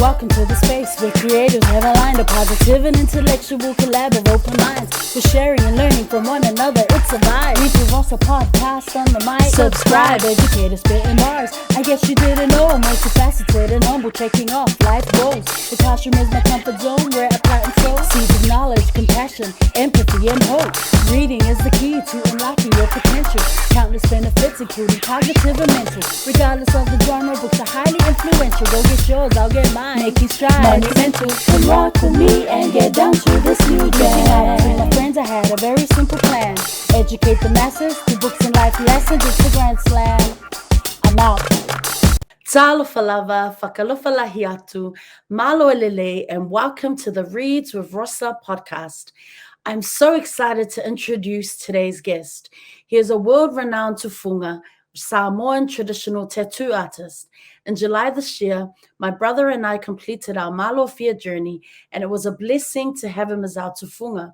welcome to the space where creators have aligned a positive and intellectual collab of open minds. For sharing and learning from one another, it's a vibe. We do Rosa podcast on the mic. Subscribe, educators spitting bars. I guess you didn't know I'm multifaceted and humble, taking off life goals. The classroom is my comfort zone where I plant and sow seeds of knowledge, compassion, empathy, and hope. Reading is the key to unlocking your potential. Countless benefits, including cognitive and mental. Regardless of the genre, books are highly influential. Go get yours, I'll get mine. Making strides, monumental. Come rock with me and get down to this new jam. With my friends, I had a very simple plan. Educate the masses through books and life lessons. It's the grand slam. I'm out. Talofa lava, whakalofa lahi atu, malo elele, and welcome to the Reads with Rosa podcast. I'm so excited to introduce today's guest. He is a world-renowned tufunga, Samoan traditional tattoo artist. In July this year, my brother and I completed our Malofia journey, and it was a blessing to have him as our tufunga.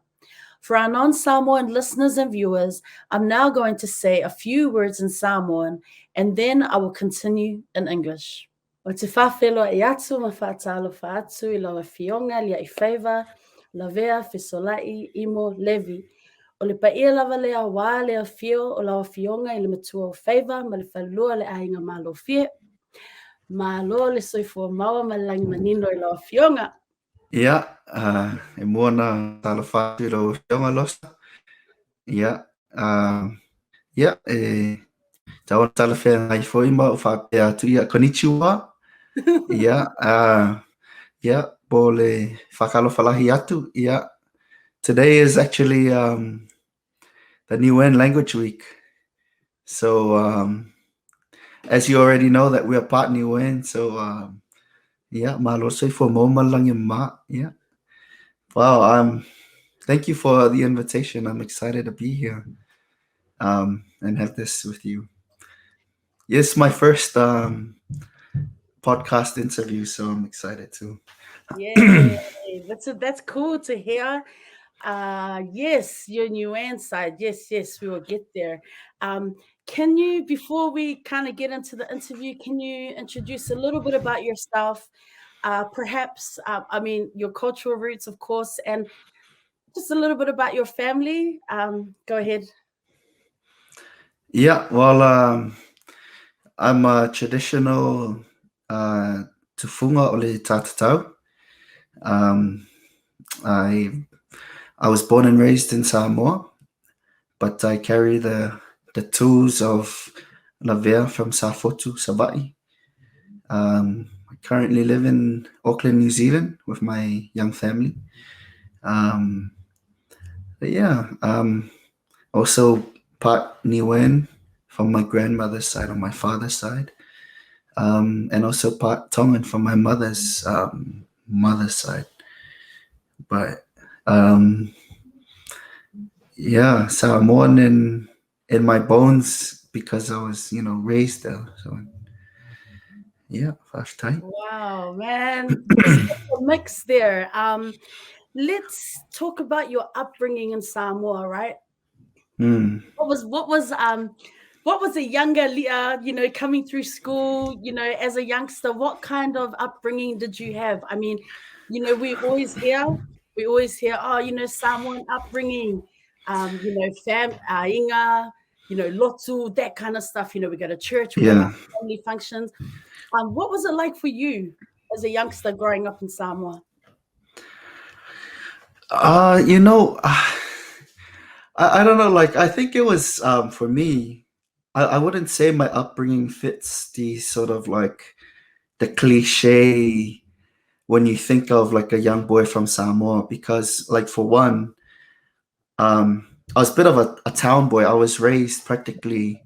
For our non-Samoan listeners and viewers, I'm now going to say a few words in Samoan, and then I will continue in English. O te Fesola'i atu ma whaatalofa atu I Afioga, Liaifaiva, Lavea, Fesola'i, imo, Levi. O le paia lava lea wā lea fio o la Afioga I le matua o Faiva, ma le whalua le ainga malofie. Ma lo le soifua maua ma le langi manino I la Afioga. Yeah, e mua na talofa atu I la Afioga losa. Yeah, tawana talafea ngai foi ma o whapea atu ia konnichiwa. Po le whakalofa lahi atu. Yeah, today is actually the Niuean Language Week. So as you already know that we are part Niuean, so malo soifua maua ma langi ma. Yeah. Wow, thank you for the invitation. I'm excited to be here and have this with you. Yes, my first podcast interview, so I'm excited too. Yeah, that's cool to hear. Yes, your Niuean side. Yes, we will get there. Can you, before we kind of get into the interview, can you introduce a little bit about yourself? Perhaps, your cultural roots, of course, and just a little bit about your family. Go ahead. Yeah, well, I'm a traditional tufunga o le tātatau. I was born and raised in Samoa, but I carry the tools of Lavea from Safotu, Sava'i. I currently live in Auckland, New Zealand with my young family. Also part Niuean from my grandmother's side on my father's side. And also part Tongan from my mother's side. But Samoan in my bones because I was, raised there. So first time. Wow, man. There's a mix there. Let's talk about your upbringing in Samoa, right? What was a younger Leah, coming through school, as a youngster, what kind of upbringing did you have? I mean, we always hear, Samoan upbringing, inga, lotu, that kind of stuff. We go to church, we have our family functions. What was it like for you as a youngster growing up in Samoa? I don't know. Like, I think it was for me. I wouldn't say my upbringing fits the sort of like the cliche when you think of like a young boy from Samoa, because like for one, I was a bit of a town boy. I was raised practically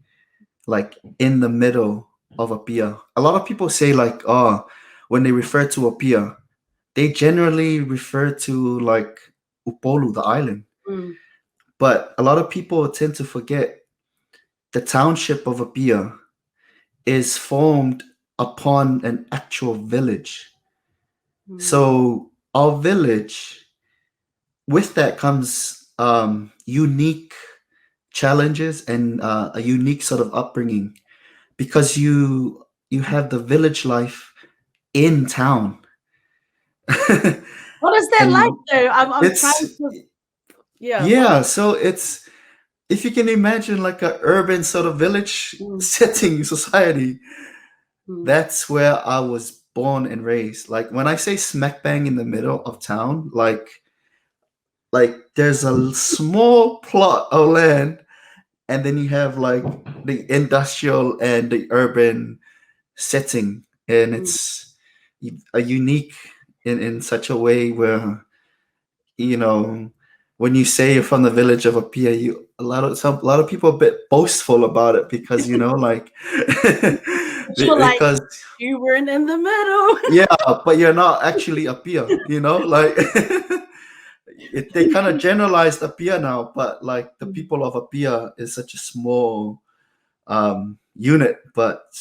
like in the middle of a pia. A lot of people say like, when they refer to a pia, they generally refer to like Upolu, the island. But a lot of people tend to forget the township of Apia is formed upon an actual village. So our village, with that comes unique challenges and a unique sort of upbringing, because you have the village life in town. What is that like And though? I'm trying it's to, yeah, what? yeah, so it's if you can imagine like a urban sort of village Mm, setting society, mm, that's where I was born and raised. Like when I say smack bang in the middle of town, like there's a small plot of land, and then you have like the industrial and the urban setting, and mm, it's a unique in such a way where you know when you say you're from the village of Apia, you a lot of people are a bit boastful about it because like but you're like, because you weren't in the middle. yeah, but you're not actually Apia, like they kind of generalized Apia now, but like the Mm, people of Apia is such a small unit,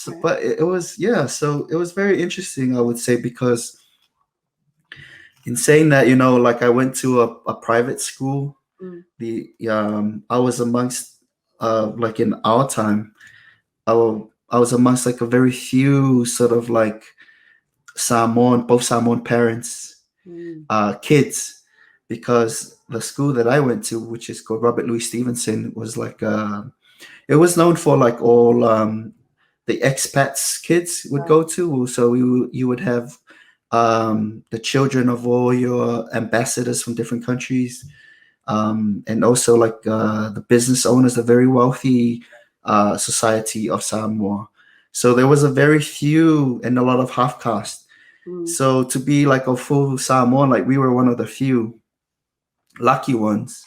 right. but it was yeah, so it was very interesting, I would say, because in saying that, like I went to a private school. Mm, I was amongst like in our time, I was amongst like a very few sort of like both Samoan parents, mm, kids, because the school that I went to, which is called Robert Louis Stevenson, was like it was known for like all the expats kids would right. go to. So you would have the children of all your ambassadors from different countries, and also like the business owners, the very wealthy society of Samoa. So there was a very few and a lot of half caste. Mm, So to be like a full Samoan, like we were one of the few lucky ones.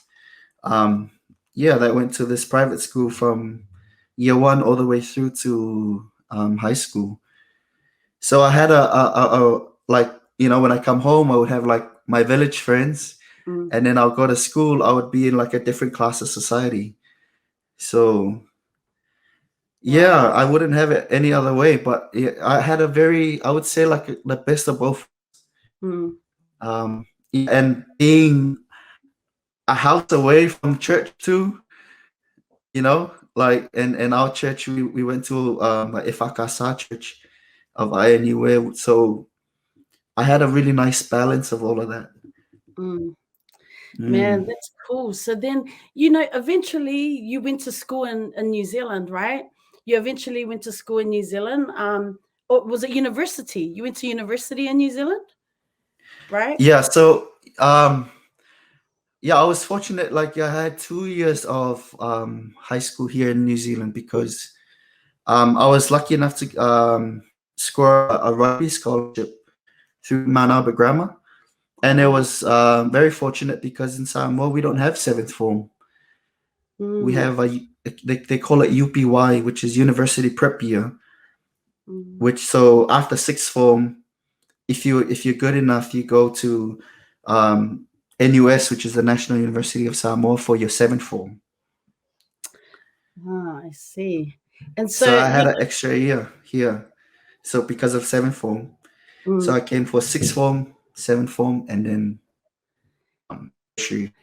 Um, yeah, that went to this private school from year one all the way through to high school. So I had a like when I come home, I would have like my village friends, mm, and then I'll go to school. I would be in like a different class of society. So yeah, wow. I wouldn't have it any other way. But yeah, I had a very, I would say like the best of both. Mm, And being a house away from church too, like in our church, we went to like Ifakasa Church of INUA. So I had a really nice balance of all of that. mm. Man, Mm. that's cool. So then, eventually you went to school in New Zealand, right? You eventually went to school in New Zealand. Or was it university? You went to university in New Zealand, right? Yeah, so yeah, I was fortunate. Like, yeah, I had 2 years of high school here in New Zealand because I was lucky enough to score a rugby scholarship through Mount Albert Grammar. And it Wow. was very fortunate because in Samoa, we don't have seventh form. We Mm, have they call it UPY, which is University Prep Year, mm. which so after sixth form, if you're good enough, you go to um, NUS, which is the National University of Samoa, for your seventh form. Ah, I see. And So so I had an extra year here. So because of seventh form, so mm, I came for sixth form, seventh form, and then tertiary.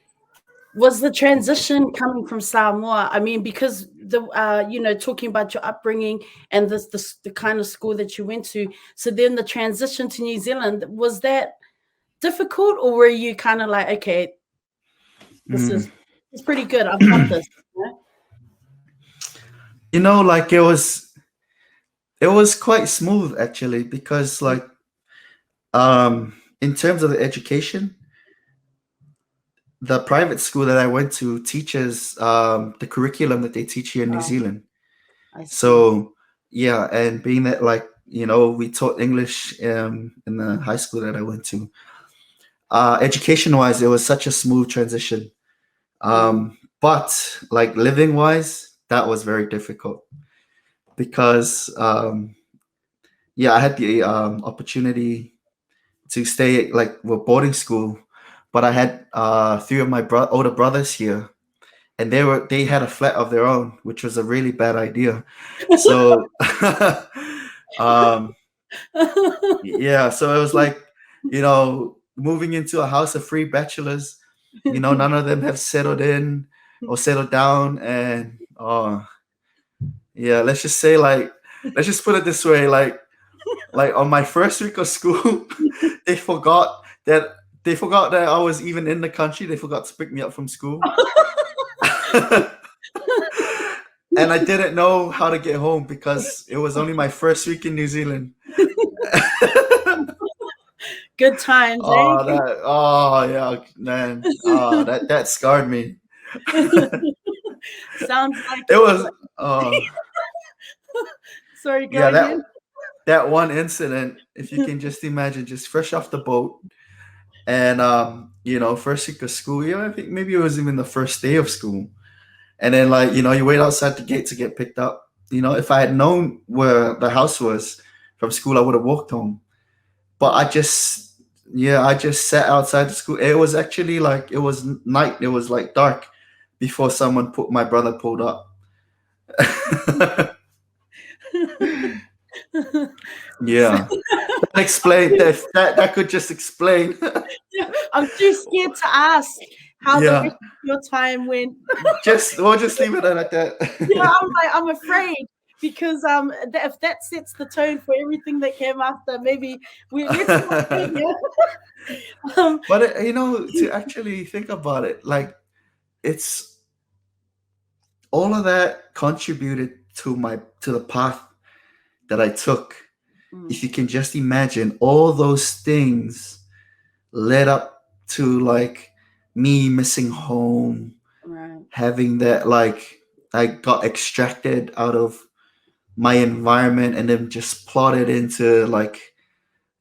was the transition coming from Samoa? I mean, because talking about your upbringing and the kind of school that you went to. So then the transition to New Zealand, was that difficult, or were you kind of like, okay, this Mm. is it's pretty good. I've got this. Like it was quite smooth actually because like in terms of the education, the private school that I went to teaches the curriculum that they teach here in New Oh, Zealand. I see. So yeah, and being that like we taught English in the high school that I went to. Education wise, it was such a smooth transition. Mm, But like living wise, that was very difficult because yeah, I had the opportunity to stay like with boarding school, but I had three of my older brothers here, and they had a flat of their own, which was a really bad idea. So um, yeah, so it was like moving into a house of three bachelors. None of them have settled in or settled down, and yeah, let's just put it this way, like on my first week of school, they forgot that they forgot that I was even in the country. They forgot to pick me up from school. And I didn't know how to get home because it was only my first week in New Zealand. Good times, eh? Oh yeah, man. That scarred me. Sounds like It it. was Sorry, go yeah, ahead. that one incident, if you can just imagine, just fresh off the boat and first week of school, I think maybe it was even the first day of school. And then like, you wait outside the gate to get picked up. If I had known where the house was from school, I would have walked home. But I just sat outside the school. It was actually like it was night. It was like dark before my brother pulled up. Yeah. Explain that could just explain. I'm too scared to ask how the Yeah. rest of your time went. We'll just leave it at that. Yeah, I'm afraid because if that sets the tone for everything that came after, maybe let's not go here. But to actually think about it, like it's all of that contributed to the path that I took. If you can just imagine, all those things led up to like me missing home, right. having that like I got extracted out of my environment and then just plotted into like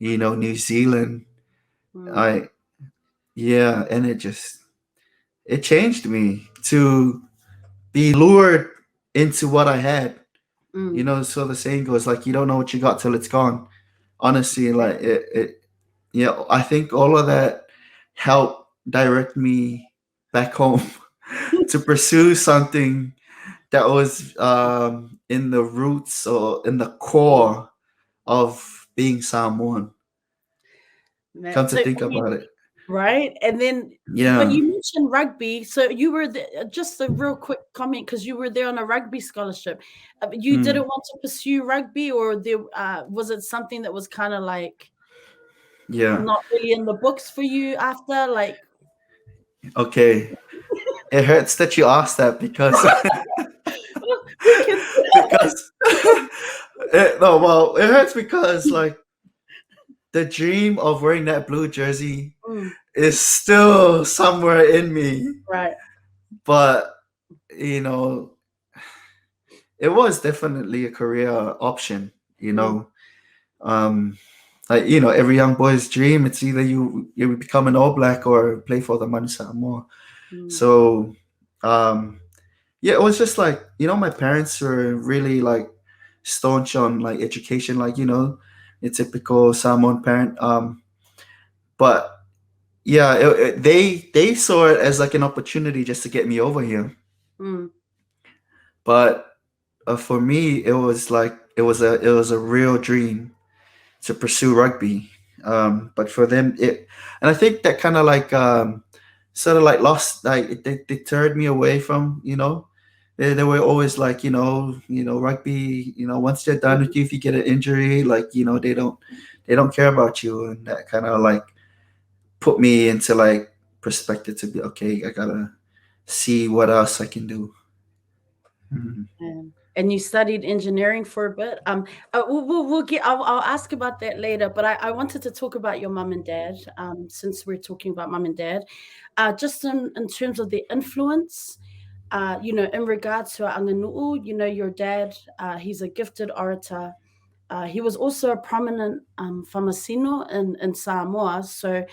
New Zealand. I Yeah, and it changed me to be lured into what I had. So the saying goes like you don't know what you got till it's gone. Honestly, like I think all of that helped direct me back home to pursue something that was in the roots or in the core of being Samoan. Come to So, think about it. right, and then but Yeah. you mentioned rugby, so you were just a real quick comment because you were there on a rugby scholarship. You didn't Mm, want to pursue rugby, or there was it something that was kind of like yeah. not really in the books for you after, like? Okay. It hurts that you asked that because We can. because no, well, it hurts because like the dream of wearing that blue jersey is still somewhere in me, Right. but you know, it was definitely a career option. Um, like every young boy's dream. It's either you become an All Black or play for the Manu Samoa. So, yeah, it was just like my parents were really like staunch on like education, like a typical Samoan parent. But yeah, they saw it as like an opportunity just to get me over here. But for me, it was like it was a real dream to pursue rugby. But for them, and I think that kind of like sort of like lost like it deterred me away from they were always like rugby once they're done with you, if you get an injury, like they don't care about you, and that kind of like put me into like perspective to be okay. I gotta see what else I can do. Mhm. And you studied engineering for a bit. We'll get. I'll ask about that later. But I wanted to talk about your mum and dad. Since we're talking about mum and dad, just in terms of the influence. In regards to Anganu'u, your dad. He's a gifted orator. He was also a prominent whamasino in Samoa. So,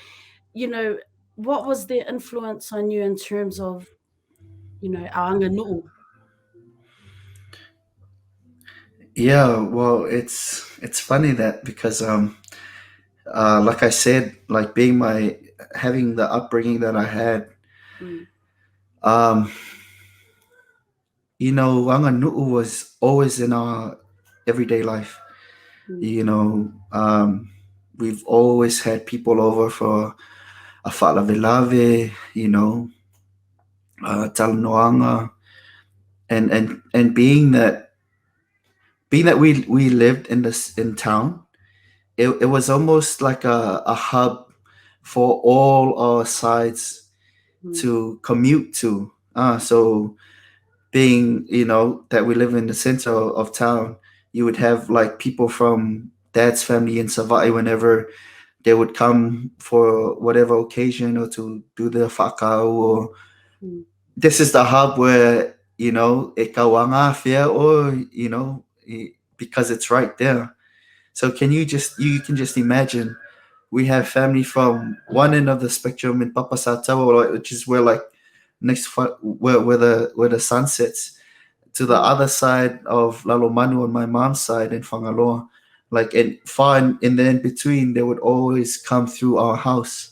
you know, what was their influence on you in terms of, our Anganu'u? Yeah, well, it's funny that because like I said, like being my having the upbringing that I had, Mm, um, Wanganu'u was always in our everyday life. mm, You know, we've always had people over for a Lavea, talanoanga, and being that we lived in town, it was almost like a hub for all our sides Mm. to commute to. So being, that we live in the center of town, you would have like people from dad's family in Sava'i whenever they would come for whatever occasion or to do the whakau, or Mm. this is the hub where, e kawanga fia, or, because it's right there. So you can just imagine, we have family from one end of the spectrum in Papasatau, which is where like where the sun sets, to the Mm. other side of Lalomanu on my mom's side in Whangaloa. Like, and far in the in between, they would always come through our house.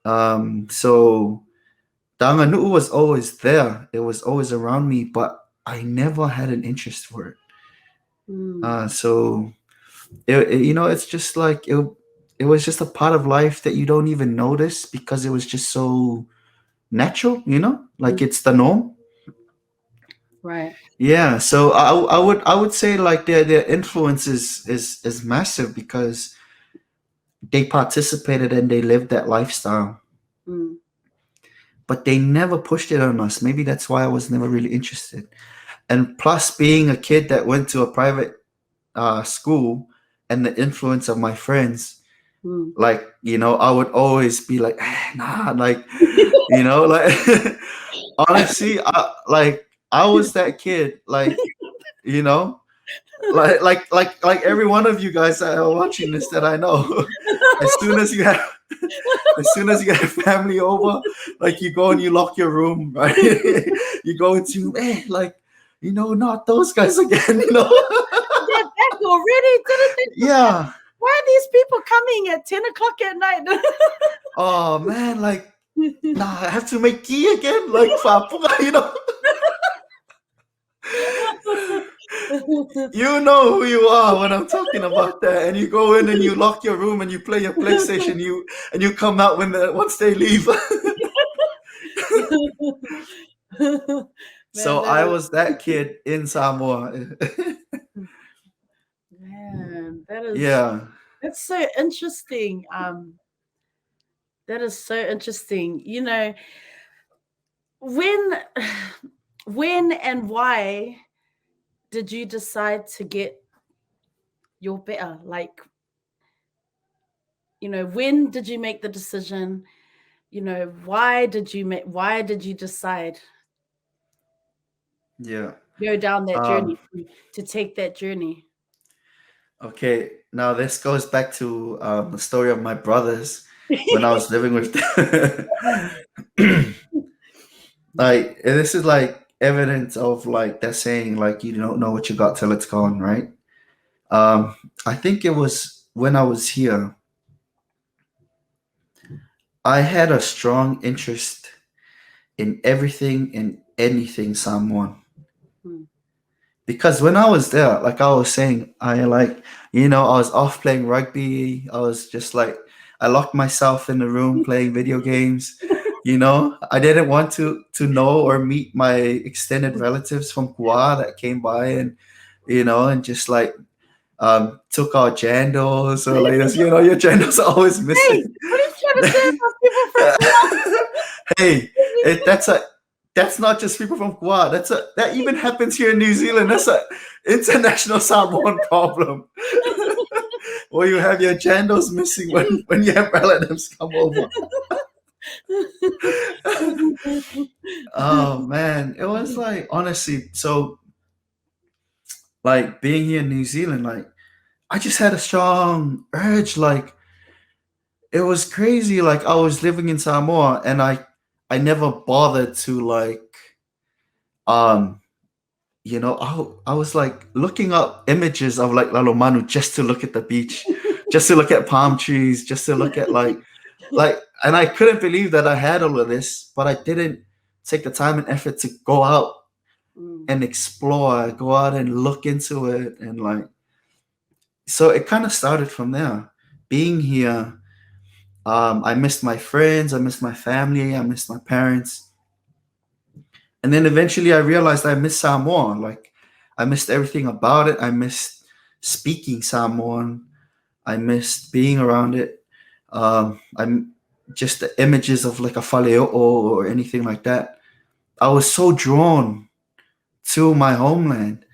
So Tanganu'u was always there. It was always around me, but I never had an interest for it. Mm. So it's just like it was just a part of life that you don't even notice because it was just so natural, like it's the norm. Right. Yeah, so I would say like their influence is massive because they participated and they lived that lifestyle, Mm. but they never pushed it on us. Maybe that's why I was never really interested. And plus, being a kid that went to a private school and the influence of my friends, Mm. like I would always be like, nah, like like honestly, I was that kid, like you know like every one of you guys that are watching this that I know. as soon as you have as soon as you get family over, like you go and you lock your room, right? You go into, like, not those guys again, They're back already. Didn't they just yeah. why are these people coming at 10 o'clock at night? Oh man, like, nah, I have to make key again, like Fapunga, You know who you are when I'm talking about that, and you go in and you lock your room and you play your PlayStation, and you come out once they leave. So Man, I was that kid in Samoa. that is Yeah, that's so interesting. That is so interesting. When when and why did you decide to get your better? Like, when did you make the decision? Why did you decide yeah. go down that Um, journey to take that journey? okay, now this goes back to the story of my brothers when I was living with them. Like, this is like evidence of like that saying, like, you don't know what you got till it's gone, right? Um, I think it was when I was here, I had a strong interest in everything and anything Samoan. Hmm. Because when I was there, like I was saying, I was off playing rugby. I was just like, I locked myself in the room playing video games. I didn't want to know or meet my extended relatives from Kua that came by, and just like took our jandos, or like this, your jandos are always Hey, missing. what are you trying to say about people from Hey, that's not just people from Kua. That even happens here in New Zealand. That's a international Samoan problem. Or you have your jandos missing when you have relatives come over. Oh man, it was like, honestly, so like being here in New Zealand, like I just had a strong urge, like it was crazy. Like I was living in Samoa and I never bothered to like um I was like looking up images of like Lalomanu just to look at the beach, just to look at palm trees, just to look at and I couldn't believe that I had all of this, but I didn't take the time and effort to go out Mm. and explore, go out and look into it. And like, so it kind of started from there. Being here, I missed my friends, I missed my family, I missed my parents. And then eventually I realized I missed Samoa. Like I missed everything about it. I missed speaking Samoan. I missed being around it. I'm just the images of like a faleo or anything like that. I was so drawn to my homeland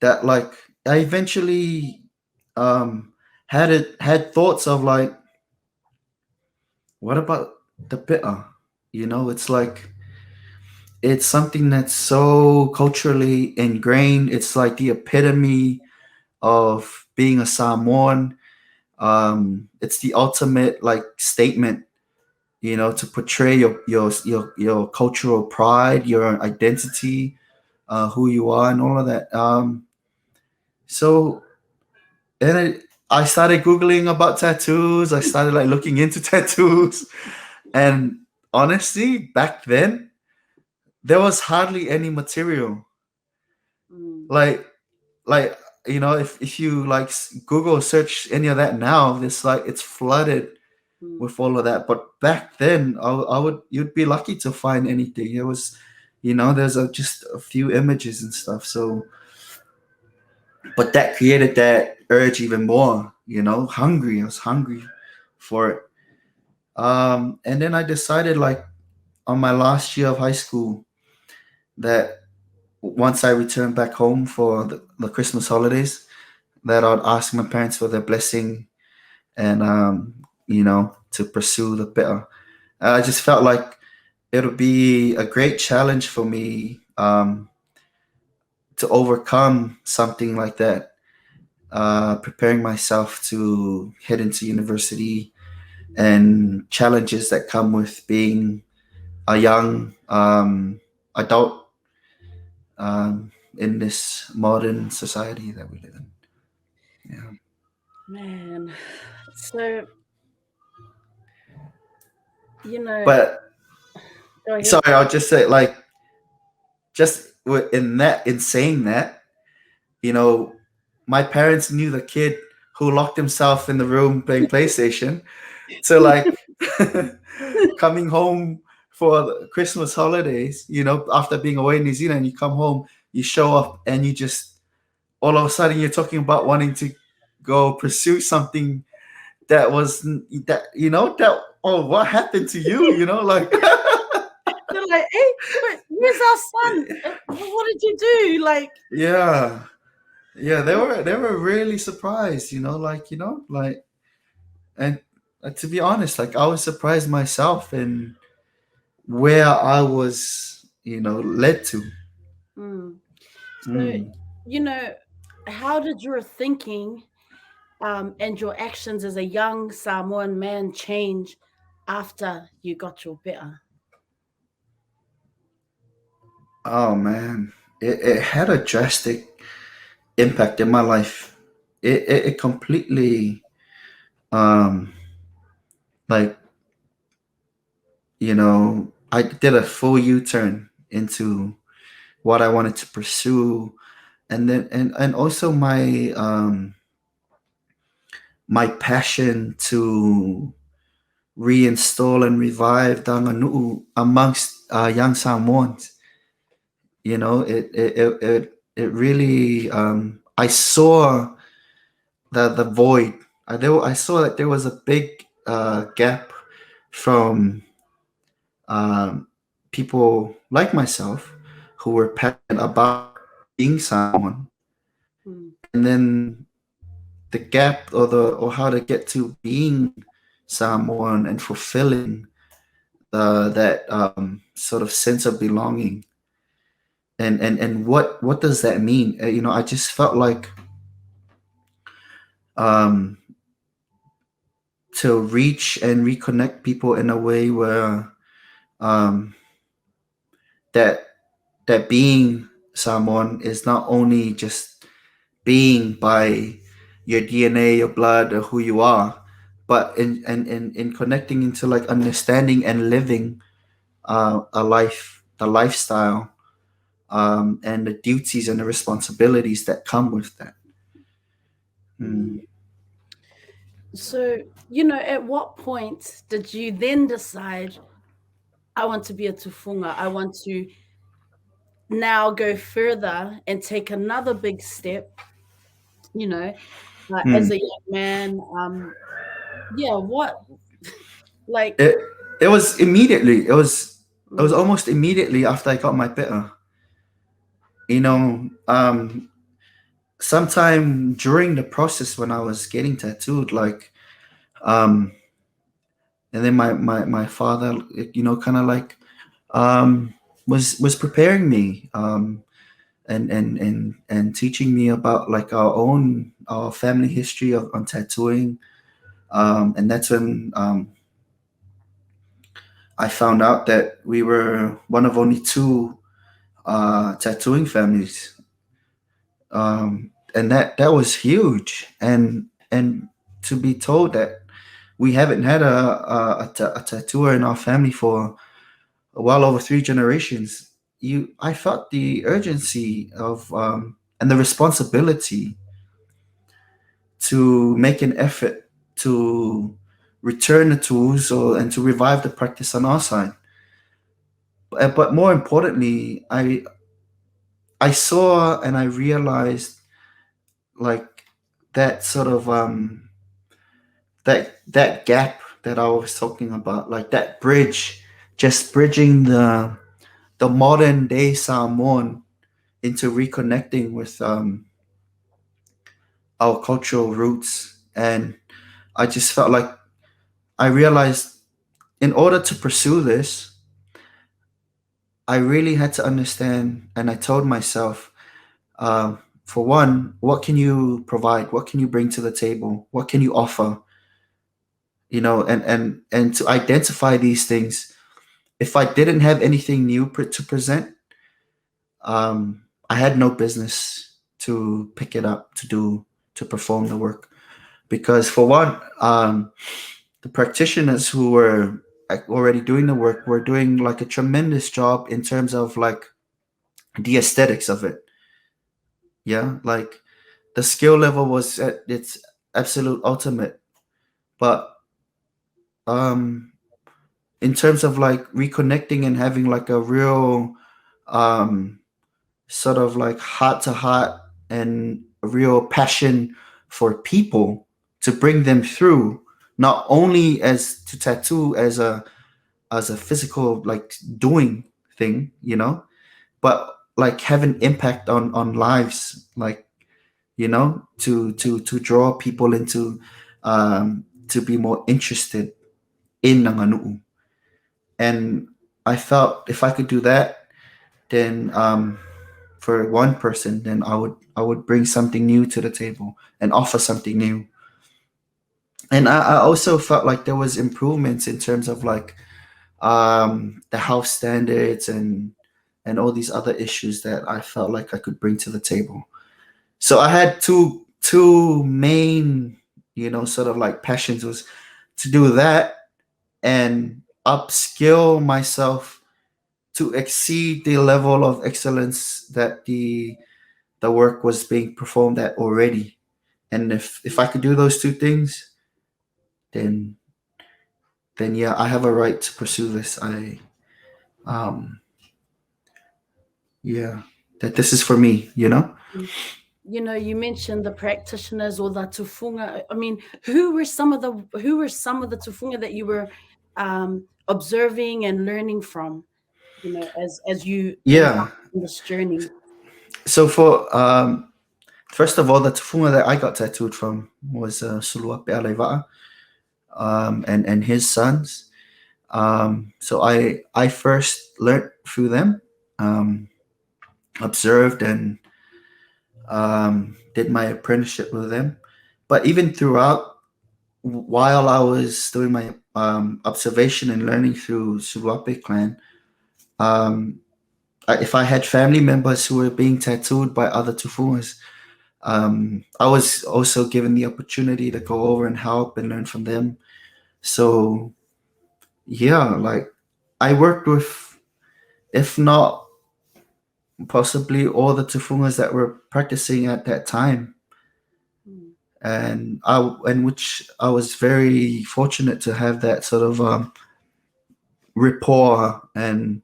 that like I eventually had thoughts of like, what about the pitta? It's like it's something that's so culturally ingrained. It's like the epitome of being a Samoan. It's the ultimate like statement, to portray your cultural pride, your identity, who you are, and all of that. So and I started googling about tattoos. I started like looking into tattoos, and honestly, back then there was hardly any material. Mm. Like like if you like Google search any of that now, it's like it's flooded Mm. with all of that. But back then, I would you'd be lucky to find anything. It was, there's just a few images and stuff. So, but that created that urge even more. Hungry. I was hungry for it. And then I decided, like, on my last year of high school, that once I returned back home for the Christmas holidays, that I'd ask my parents for their blessing and to pursue the better. I just felt like it'll be a great challenge for me, to overcome something like that. Preparing myself to head into university and challenges that come with being a young adult, in this modern society that we live in. Yeah. Man, so you know, But go ahead. sorry, I'll just say, like, in saying that, you know, my parents knew the kid who locked himself in the room playing PlayStation, to like coming home for the Christmas holidays, after being away in New Zealand, you come home, you show up, and you just all of a sudden you're talking about wanting to go pursue something that was that that oh, what happened to you? Like They're like, "Hey, but where's our son? What did you do?" Like, yeah, yeah, they were really surprised, like, and to be honest, like I was surprised myself in where I was, led to. mm. So, Mm. you know, how did your thinking and your actions as a young Samoan man change after you got your better? Oh man, it had a drastic impact in my life. It completely, um like, I did a full U-turn into what I wanted to pursue, and then and also my passion to reinstall and revive Danganuu amongst young Samoans. It really, I saw the void. I saw that there was a big gap from, um, people like myself who were passionate about being Samoan, Mm. and then the gap, or how to get to being Samoan and fulfilling that sort of sense of belonging, and what does that mean? I just felt like, um, to reach and reconnect people in a way where, um, that that being Samoan is not only just being by your DNA, your blood, or who you are, but in connecting into like understanding and living the lifestyle, and the duties and the responsibilities that come with that. Mm. Mm. So, at what point did you then decide, I want to be a tufunga? I want to now go further and take another big step, you know, as Mm. a young man. Yeah, what? Like, It it was immediately. It was mm, almost immediately after I got my pitta. You know, sometime during the process when I was getting tattooed, like, um, and then my father, kind of like, um, was preparing me, and teaching me about like our family history of on tattooing, and that's when I found out that we were one of only two tattooing families, and that was huge. And to be told that we haven't had a tattooer in our family for well over 3 generations, I felt the urgency of and the responsibility to make an effort to return the tools and to revive the practice on our side. But more importantly, I saw and I realized, like, that sort of that gap that I was talking about, like that bridge, just bridging the modern day Samoan into reconnecting with our cultural roots. And I just felt like I realized, in order to pursue this, I really had to understand, and I told myself, for one, what can you provide? What can you bring to the table? What can you offer? And to identify these things. If I didn't have anything new to present, I had no business to pick it up to perform the work. Because for one, the practitioners who were already doing the work were doing like a tremendous job in terms of like the aesthetics of it. Yeah, like the skill level was at its absolute ultimate. But um in terms of like reconnecting and having like a real um sort of like heart to heart and a real passion for people, to bring them through, not only as to tattoo as a physical like doing thing, but like have an impact on lives, like, to draw people into, to be more interested in nanganu'u. And I felt if I could do that, then, for one person, then I would bring something new to the table and offer something new. And I also felt like there was improvements in terms of like, the house standards and all these other issues that I felt like I could bring to the table. So I had two main, sort of like passions, was to do that and upskill myself to exceed the level of excellence that the work was being performed at already. And if I could do those two things, then yeah, I have a right to pursue this. Um yeah, that this is for me. you mentioned the practitioners or the tufunga. I mean, who were some of the tufunga that you were observing and learning from, as you Yeah. embarked on this journey? So for first of all, the tufunga that I got tattooed from was Liaifaiva, and his sons. So I first learned through them, um, observed and did my apprenticeship with them. But even throughout, while I was doing my observation and learning through Suluape clan, um, if I had family members who were being tattooed by other tufungas, I was also given the opportunity to go over and help and learn from them. So yeah, like I worked with, if not possibly all the tufungas that were practicing at that time, Mm. and which I was very fortunate to have that sort of rapport and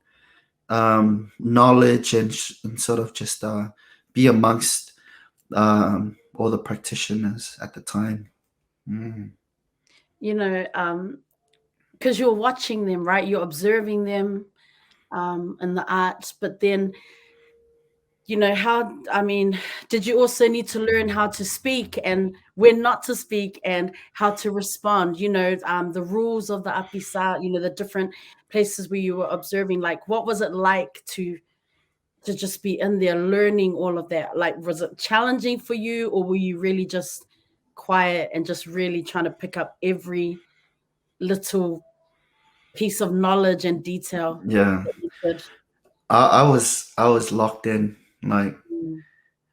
knowledge and sort of just be amongst all the practitioners at the time. Mm. You know, um, because you're watching them, right? You're observing them in the art, but then, you know, did you also need to learn how to speak and when not to speak and how to respond? You know, the rules of the apisa, you know, the different places where you were observing, like what was it like to just be in there learning all of that? Like, was it challenging for you, or were you really just quiet and just really trying to pick up every little piece of knowledge and detail Yeah. that you could? I was locked in. Like, Mm,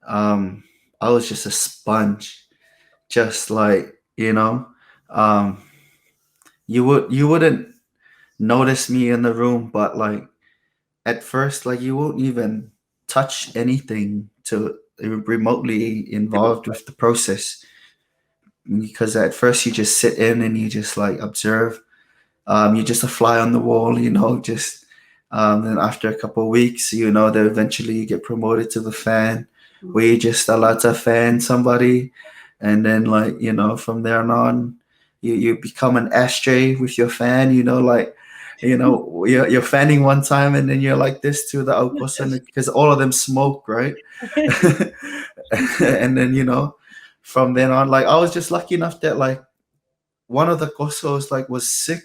um, I was just a sponge. Just like, um, you wouldn't notice me in the room, but like at first, like you won't even touch anything to remotely involved with the process, because at first you just sit in and you just like observe. You're just a fly on the wall, just then after a couple of weeks, that eventually you get promoted to the fan, where mm. you just allowed to fan somebody, and then like, from there on, you become an ashtray with your fan, like, you're fanning one time and then you're like this to the outperson because all of them smoke, right? And then, from then on, like I was just lucky enough that like one of the kosos like was sick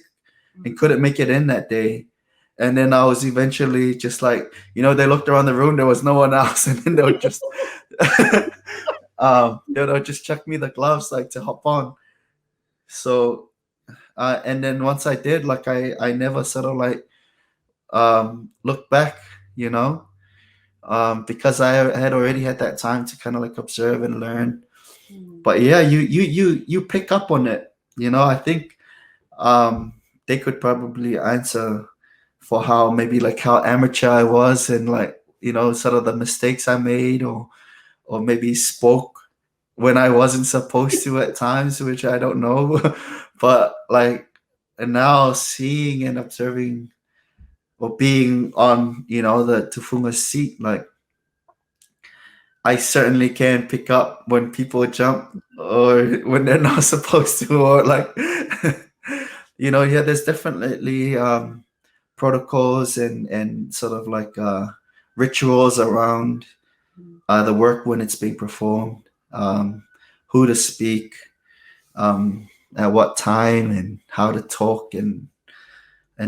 and couldn't make it in that day. And then I was eventually just like, they looked around the room, there was no one else, and then they would just just check me the gloves like to hop on. So and then once I did, like I never sort of like looked back, you know, because I had already had that time to kind of like observe and learn. Mm, But yeah, you pick up on it, I think they could probably answer for how maybe like how amateur I was, and like, sort of the mistakes I made, or maybe spoke when I wasn't supposed to at times, which I don't know. But like, and now seeing and observing or being on, the Tufonga seat, like I certainly can pick up when people jump or when they're not supposed to, or like, yeah, there's definitely protocols and sort of like rituals around mm, the work when it's being performed, who to speak, at what time, and how to talk, and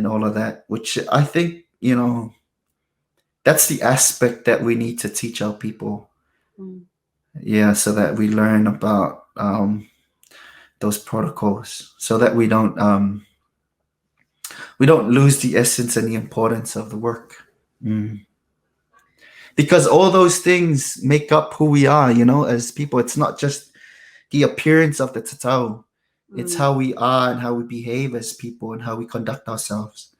all of that, which I think, that's the aspect that we need to teach our people. mm, Yeah, so that we learn about those protocols, so that we don't lose the essence and the importance of the work. Mm. Because all those things make up who we are, as people. It's not just the appearance of the tātatau. It's mm, how we are and how we behave as people and how we conduct ourselves.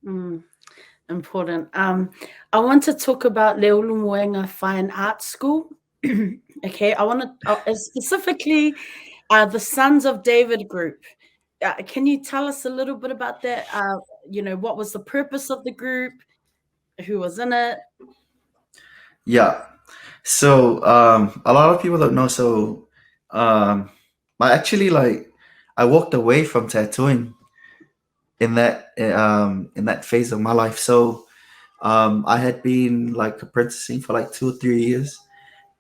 mm. Important. I want to talk about Leulumuenga Fine Art School. Okay, I want to specifically the Sons of David group. Can you tell us a little bit about that? What was the purpose of the group? Who was in it? Yeah. So a lot of people don't know. So I actually like I walked away from tattooing in that phase of my life. So I had been like apprenticing for like 2 or 3 years,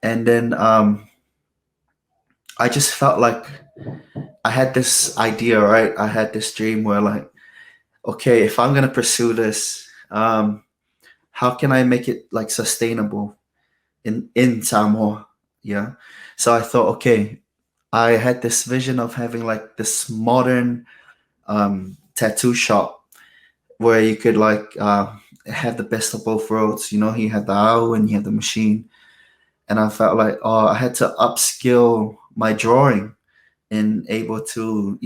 and then I just felt like I had this idea, right? I had this dream where like, okay, if I'm gonna pursue this, how can I make it like sustainable in Samoa? Yeah. So I thought, okay, I had this vision of having like this modern tattoo shop where you could like have the best of both worlds. You had the owl and you had the machine, and I felt like, oh, I had to upskill my drawing and able to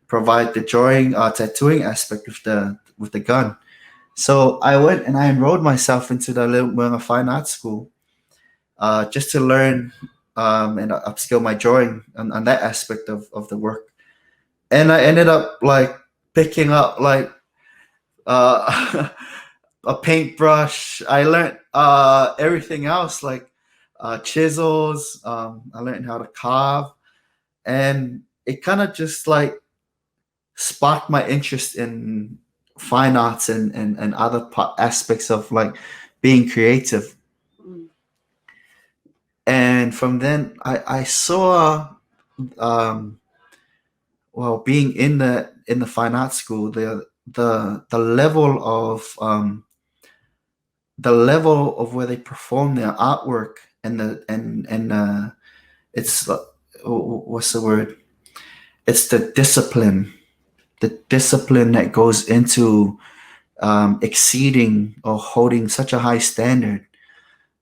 provide the drawing tattooing aspect with the gun. So I went and I enrolled myself into the Little Fine Arts School, just to learn and upskill my drawing on that aspect of the work. And I ended up like picking up like a paintbrush. I learned everything else, like chisels. I learned how to carve, and it kind of just like sparked my interest in fine arts and other aspects of like being creative. And from then I saw, um, well, being in the fine arts school, the level of where they perform their artwork, and it's what's the word? It's the discipline that goes into exceeding or holding such a high standard.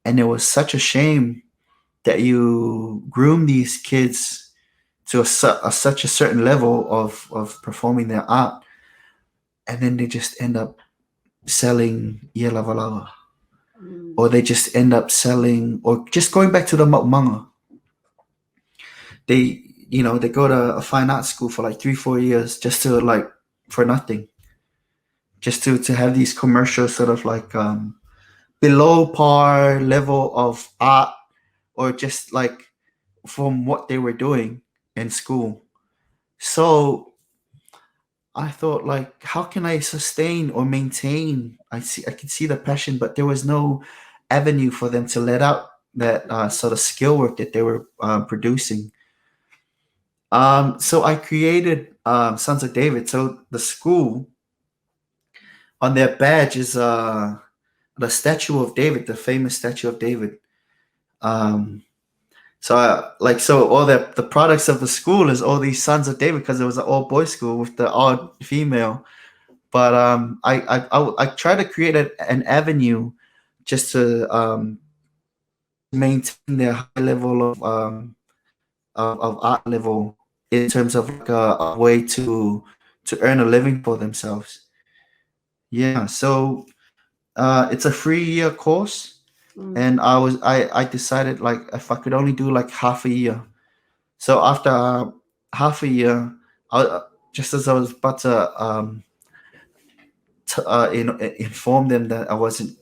And it was such a shame that you groom these kids to such a certain level of performing their art, and then they just end up selling Lava, or they just end up selling, or just going back to the manga. They go to a fine art school for like 3-4 years just to like for nothing, just to have these commercial sort of like below par level of art, or just like from what they were doing in school. So I thought, like, how can I sustain or maintain? I could see the passion, but there was no avenue for them to let out that sort of skill work that they were producing. So I created Sons of David. So the school, on their badge is the statue of David, the famous statue of David. Um, so all the products of the school is all these Sons of David, because it was an all boys school with the odd female. But I try to create an avenue just to maintain their high level of art level, in terms of like a way to earn a living for themselves. Yeah, so it's a 3-year course, and I decided, like, if I could only do like half a year. So after half a year, just as I was about to inform them that I wasn't,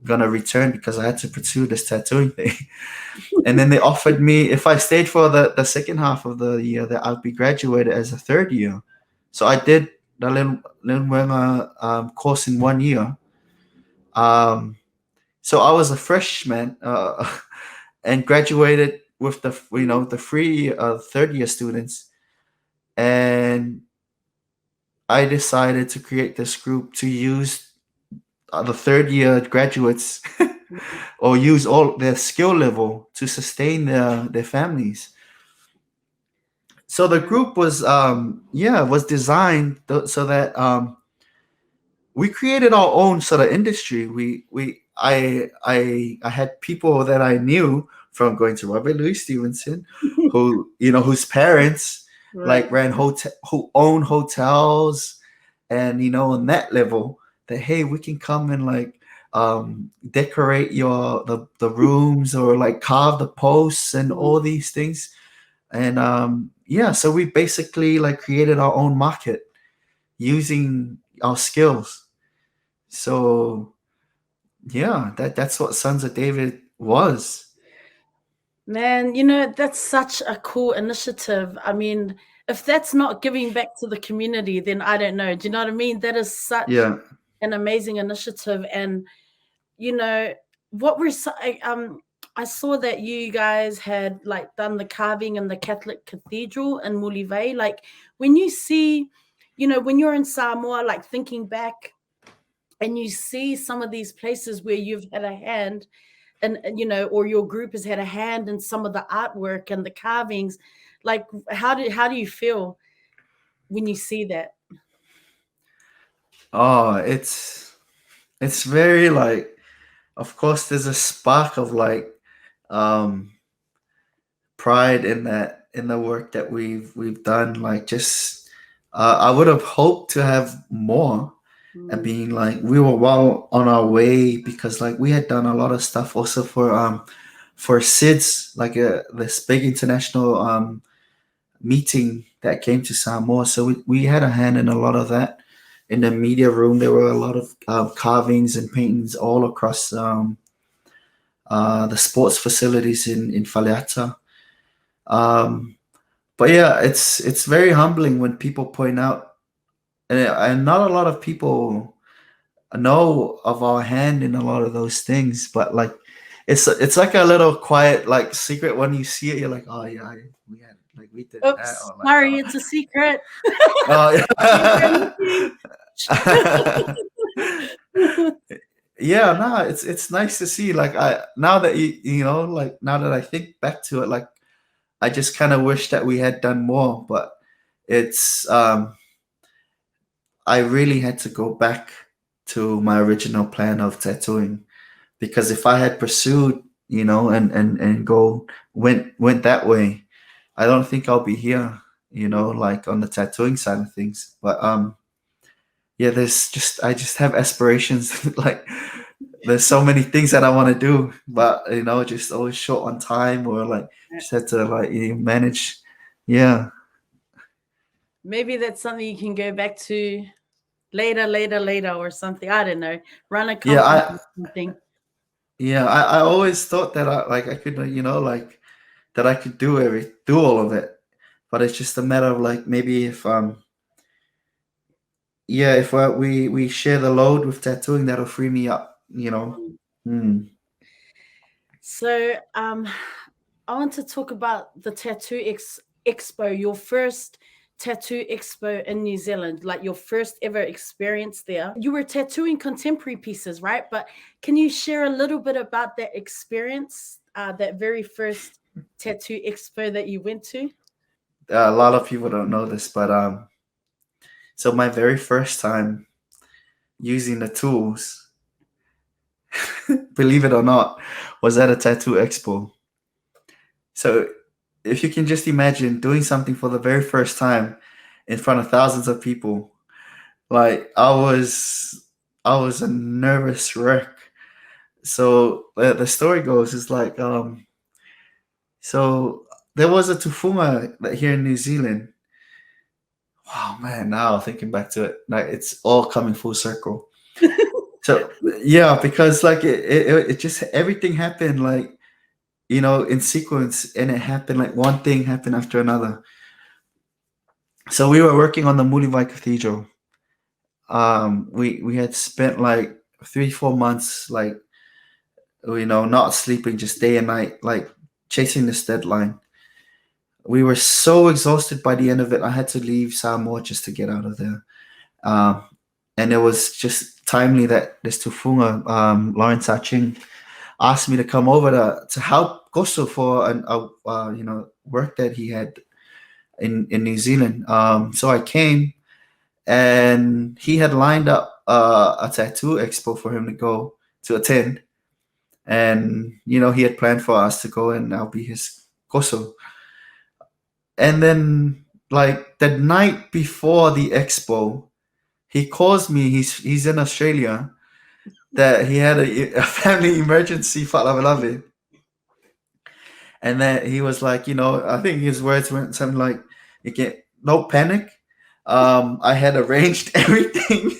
gonna return, because I had to pursue this tattooing thing. And then they offered me, if I stayed for the second half of the year, that I'd be graduated as a third year. So I did the Lin course in 1 year. So I was a freshman, and graduated with the free third year students. And I decided to create this group to use the third year graduates or use all their skill level to sustain their families. So the group was designed so that we created our own sort of industry. I had people that I knew from going to Robert Louis Stevenson, whose parents like ran who own hotels, and on that level, that, hey, we can come and like decorate the rooms, or like carve the posts and all these things. And so we basically like created our own market using our skills. So yeah, that's what Sons of David was. Man, that's such a cool initiative. I mean, if that's not giving back to the community, then I don't know. Do you know what I mean? That is such Yeah. an amazing initiative. And what we're I saw that you guys had like done the carving in the Catholic Cathedral in Levi. Like, when you see, when you're in Samoa, like thinking back, and you see some of these places where you've had a hand, and or your group has had a hand in some of the artwork and the carvings, like how do you feel when you see that? Oh, it's very like, of course, there's a spark of like um pride in the work that we've done. Like, just I would have hoped to have more, and being like, we were well on our way, because like we had done a lot of stuff also for SIDS, like this big international meeting that came to Samoa. So we had a hand in a lot of that. In the media room, there were a lot of carvings and paintings all across the sports facilities in Faleata. But yeah, it's very humbling when people point out, and not a lot of people know of our hand in a lot of those things. But like, it's like a little quiet like secret. When you see it, you're like, oh yeah, we had like we did that, Oops, or like, sorry, it's a secret. oh We're yeah. looking. Yeah, no, it's nice to see. Like I now that you know, like now that I think back to it, like I just kind of wish that we had done more. But it's I really had to go back to my original plan of tattooing, because if I had pursued, you know, and go went that way, I don't think I'll be here, you know, like on the tattooing side of things. But yeah, there's just I just have aspirations. Like there's so many things that I want to do, but you know, just always short on time, or like just had to like manage. Yeah, Maybe that's something you can go back to later, or something. I don't know. Run a yeah, company or something. I always thought that I could, you know, like that I could do all of it, but it's just a matter of like maybe if yeah, if we share the load with tattooing, that'll free me up, you know. Mm. So, I want to talk about the expo, your first tattoo expo in New Zealand, like your first ever experience there. You were tattooing contemporary pieces, right? But can you share a little bit about that experience, that very first tattoo expo that you went to? A lot of people don't know this, but so my very first time using the tools, believe it or not, was at a tattoo expo. So if you can just imagine doing something for the very first time in front of thousands of people, like I was a nervous wreck. So the story goes is like so there was a tufunga that here in New Zealand. Wow, man! Now thinking back to it, like it's all coming full circle. So yeah, because like it just everything happened like, you know, in sequence, and it happened like one thing happened after another. So we were working on the Levi Cathedral. We had spent like 3 4 months, like, you know, not sleeping, just day and night, like chasing this deadline. We were so exhausted by the end of it. I had to leave Samoa just to get out of there. Um, and it was just timely that this Tufonga, Lawrence Aching, asked me to come over to help Goso for you know, work that he had in New Zealand. So I came, and he had lined up a tattoo expo for him to go to attend, and you know, he had planned for us to go, and I'll be his Goso. And then like the night before the expo, he calls me. He's in Australia. That he had a family emergency for Lavea. And then he was like, you know, I think his words went something like, "You get no panic. I had arranged everything."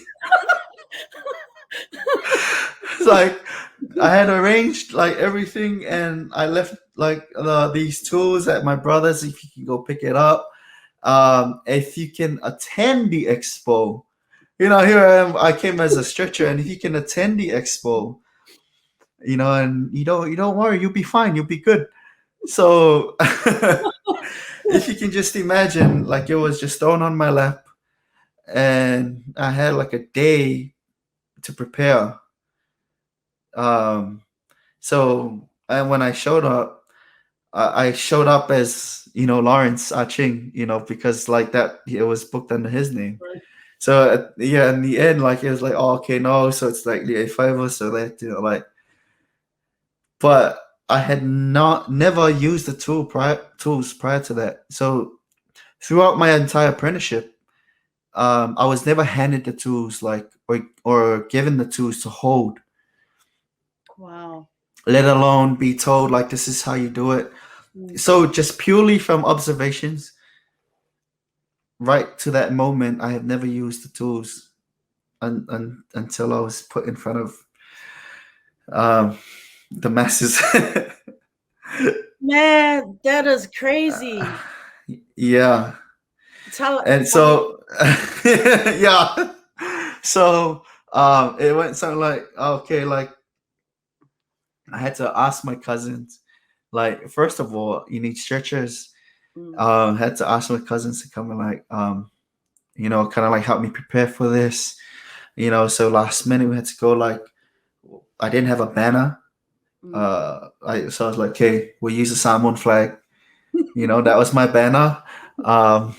It's like I had arranged like everything, and I left like these tools at my brother's. If you can go pick it up, if you can attend the expo, you know, here I am. I came as a stretcher, and if you can attend the expo, you know, and you don't worry, you'll be fine, you'll be good. So if you can just imagine, like it was just thrown on my lap, and I had like a day to prepare. Um, so and when I showed up, I showed up as, you know, Lawrence Aching, you know, because like that it was booked under his name. So yeah, in the end, like it was like, oh, okay, no, so it's like Liaifaiva, so that, you know, like, but I had not never used the tools prior to that. So throughout my entire apprenticeship, I was never handed the tools, like, or given the tools to hold, Wow. let alone be told like this is how you do it. Mm. So just purely from observations, right to that moment, I had never used the tools until I was put in front of um, the masses. Man, that is crazy. Yeah. Tell. And I mean, so yeah. So it went something like, okay, like I had to ask my cousins, like, first of all, you need stretchers. mm, Had to ask my cousins to come and like kind of like help me prepare for this. So last minute we had to go, like, I didn't have a banner. mm. So I was like, okay, we'll use the Samoan flag. That was my banner. Um,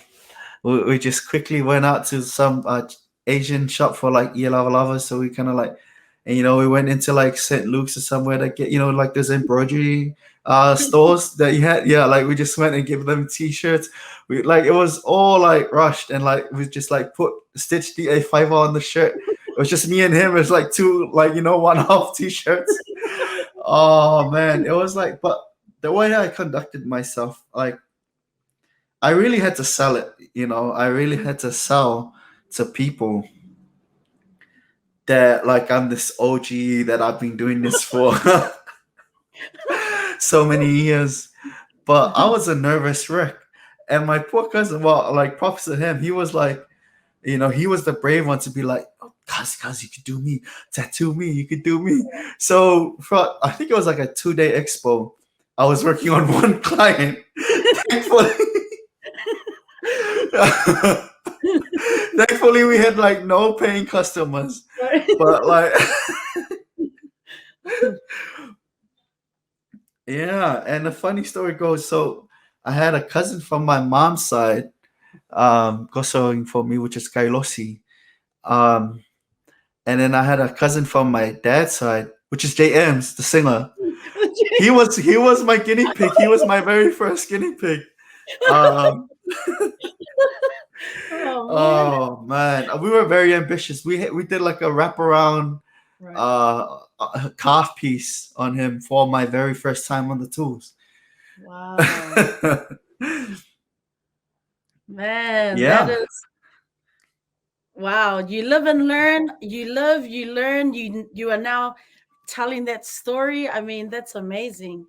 we just quickly went out to some Asian shop for like Liaifaiva. So we kind of like, and we went into like St. Luke's or somewhere to get, like those embroidery stores that you had. Yeah, like we just went and give them t-shirts. We like, it was all like rushed, and like we just like stitched the A5 on the shirt. It was just me and him. It was like two, like, one-off t-shirts. Oh man, it was like, but the way I conducted myself, like, I really had to sell it. I really had to sell to people that, like, I'm this OG, that I've been doing this for so many years. But I was a nervous wreck. And my poor cousin, well, like, props to him, he was like, he was the brave one to be like, oh, cuz, you could do me, tattoo me, you could do me. So I think it was like a 2-day expo. I was working on one client. Thankfully, thankfully we had like no paying customers. But like, yeah. And the funny story goes, so I had a cousin from my mom's side, go sewing for me, which is Kailosi. Um, and then I had a cousin from my dad's side, which is JM's, the singer. He was my guinea pig. He was my very first guinea pig. Um, Oh man. oh man, we were very ambitious. We did like a wraparound Right. a calf piece on him for my very first time on the tools. Wow. Man, that Yeah, is wow. You live and learn. You live, you learn. You are now telling that story. I mean, that's amazing.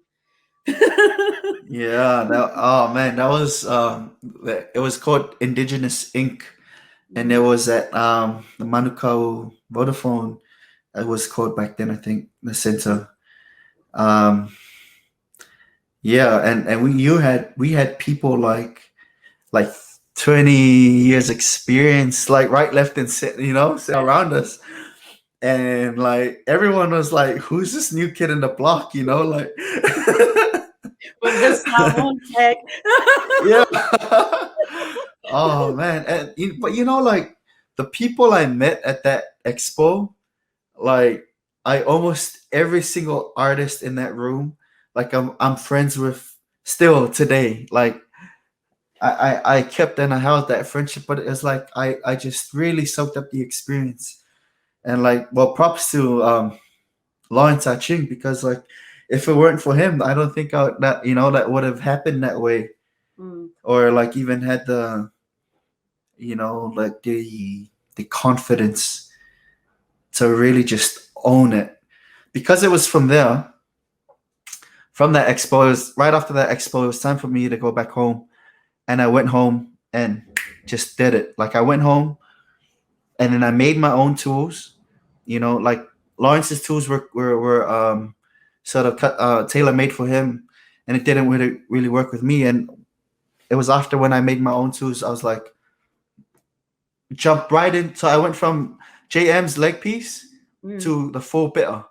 yeah. Oh man, that was it was called Indigenous Ink, and it Mm, was at the Manukau Vodafone. It was called back then, I think, the mm. center. Um, yeah, and we had people like 20 years experience, like right, left, and sit around us. And like everyone was like, who's this new kid in the block, like With his Samoan tag. yeah. Oh man. But like the people I met at that expo, like, I almost every single artist in that room, like, I'm friends with still today. Like, I kept and I held that friendship, but it's like I just really soaked up the experience. And like, well, props to Lawrence Aching, because like, if it weren't for him, I don't think that would have happened that way, Mm, or like even had the like the confidence to really just own it, because it was from that expo. It was right after that expo. It was time for me to go back home, and I went home and just did it. Like, I went home and then I made my own tools. Like, Lawrence's tools were sort of tailor made for him, and it didn't really work with me. And it was after, when I made my own tools, I was like, jump right in. So I went from JM's leg piece mm. to the full bitter,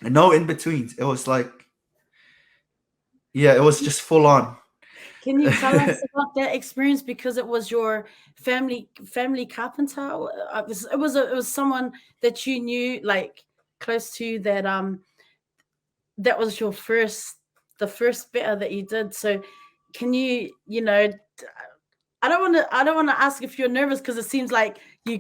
and no in betweens. It was like, yeah, it was just full on. Can you tell us about that experience? Because it was your family carpenter. It was someone that you knew, like, close to you, that was your the first better that you did. So can I don't want to ask if you're nervous, because it seems like you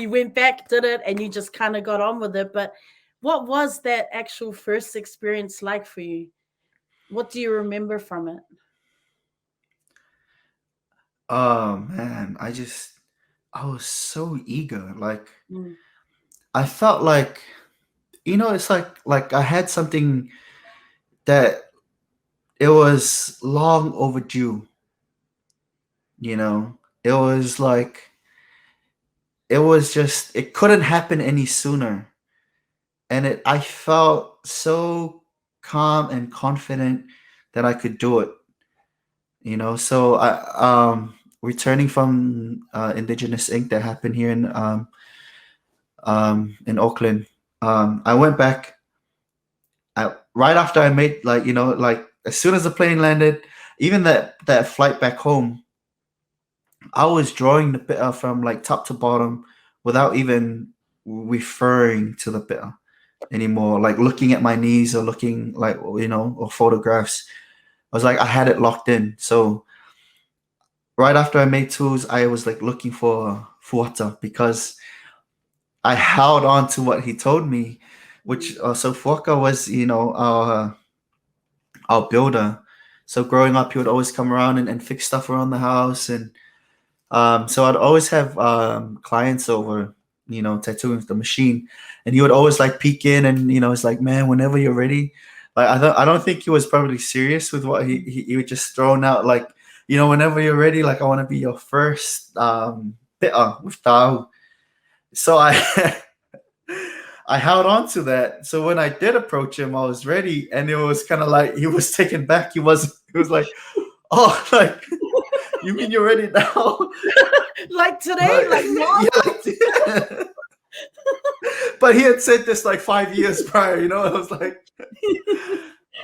went back, did it, and you just kind of got on with it. But what was that actual first experience like for you? What do you remember from it? Oh man, I was so eager. Like, Mm, I felt like, it's like I had something that it was long overdue. You know, it was like it was just it couldn't happen any sooner, and it I felt so calm and confident that I could do it. You know, so returning from Indigenous Ink that happened here in Auckland, I went back. Right after I made, like, like as soon as the plane landed, even that flight back home, I was drawing the pitta from like top to bottom without even referring to the pitta anymore. Like looking at my knees or looking like, or photographs. I was like, I had it locked in. So right after I made tools, I was like looking for fuata because I held on to what he told me, which so fuaka was, our builder. So growing up, he would always come around and fix stuff around the house, and so I'd always have clients over, tattooing with the machine, and he would always like peek in, and it's like, man, whenever you're ready. Like I don't think he was probably serious with what he would just thrown out, like, whenever you're ready, like I want to be your first bitter with tau. So I I held on to that. So when I did approach him, I was ready, and it was kind of like he was taken back. He was like, "Oh, like you mean you're ready now?" Like today, Like, like now. yeah. But he had said this like 5 years prior. I was like,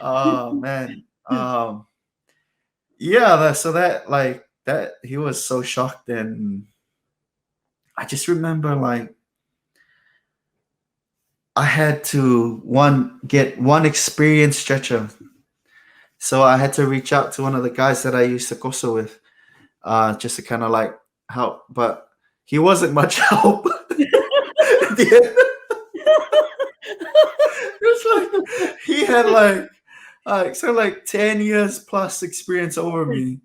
"Oh man, yeah." So that like that he was so shocked, and I just remember like I had to get one experienced stretcher. So I had to reach out to one of the guys that I used to koso with, just to kind of like help. But he wasn't much help. At the end. It's like he had like 10 years plus experience over me,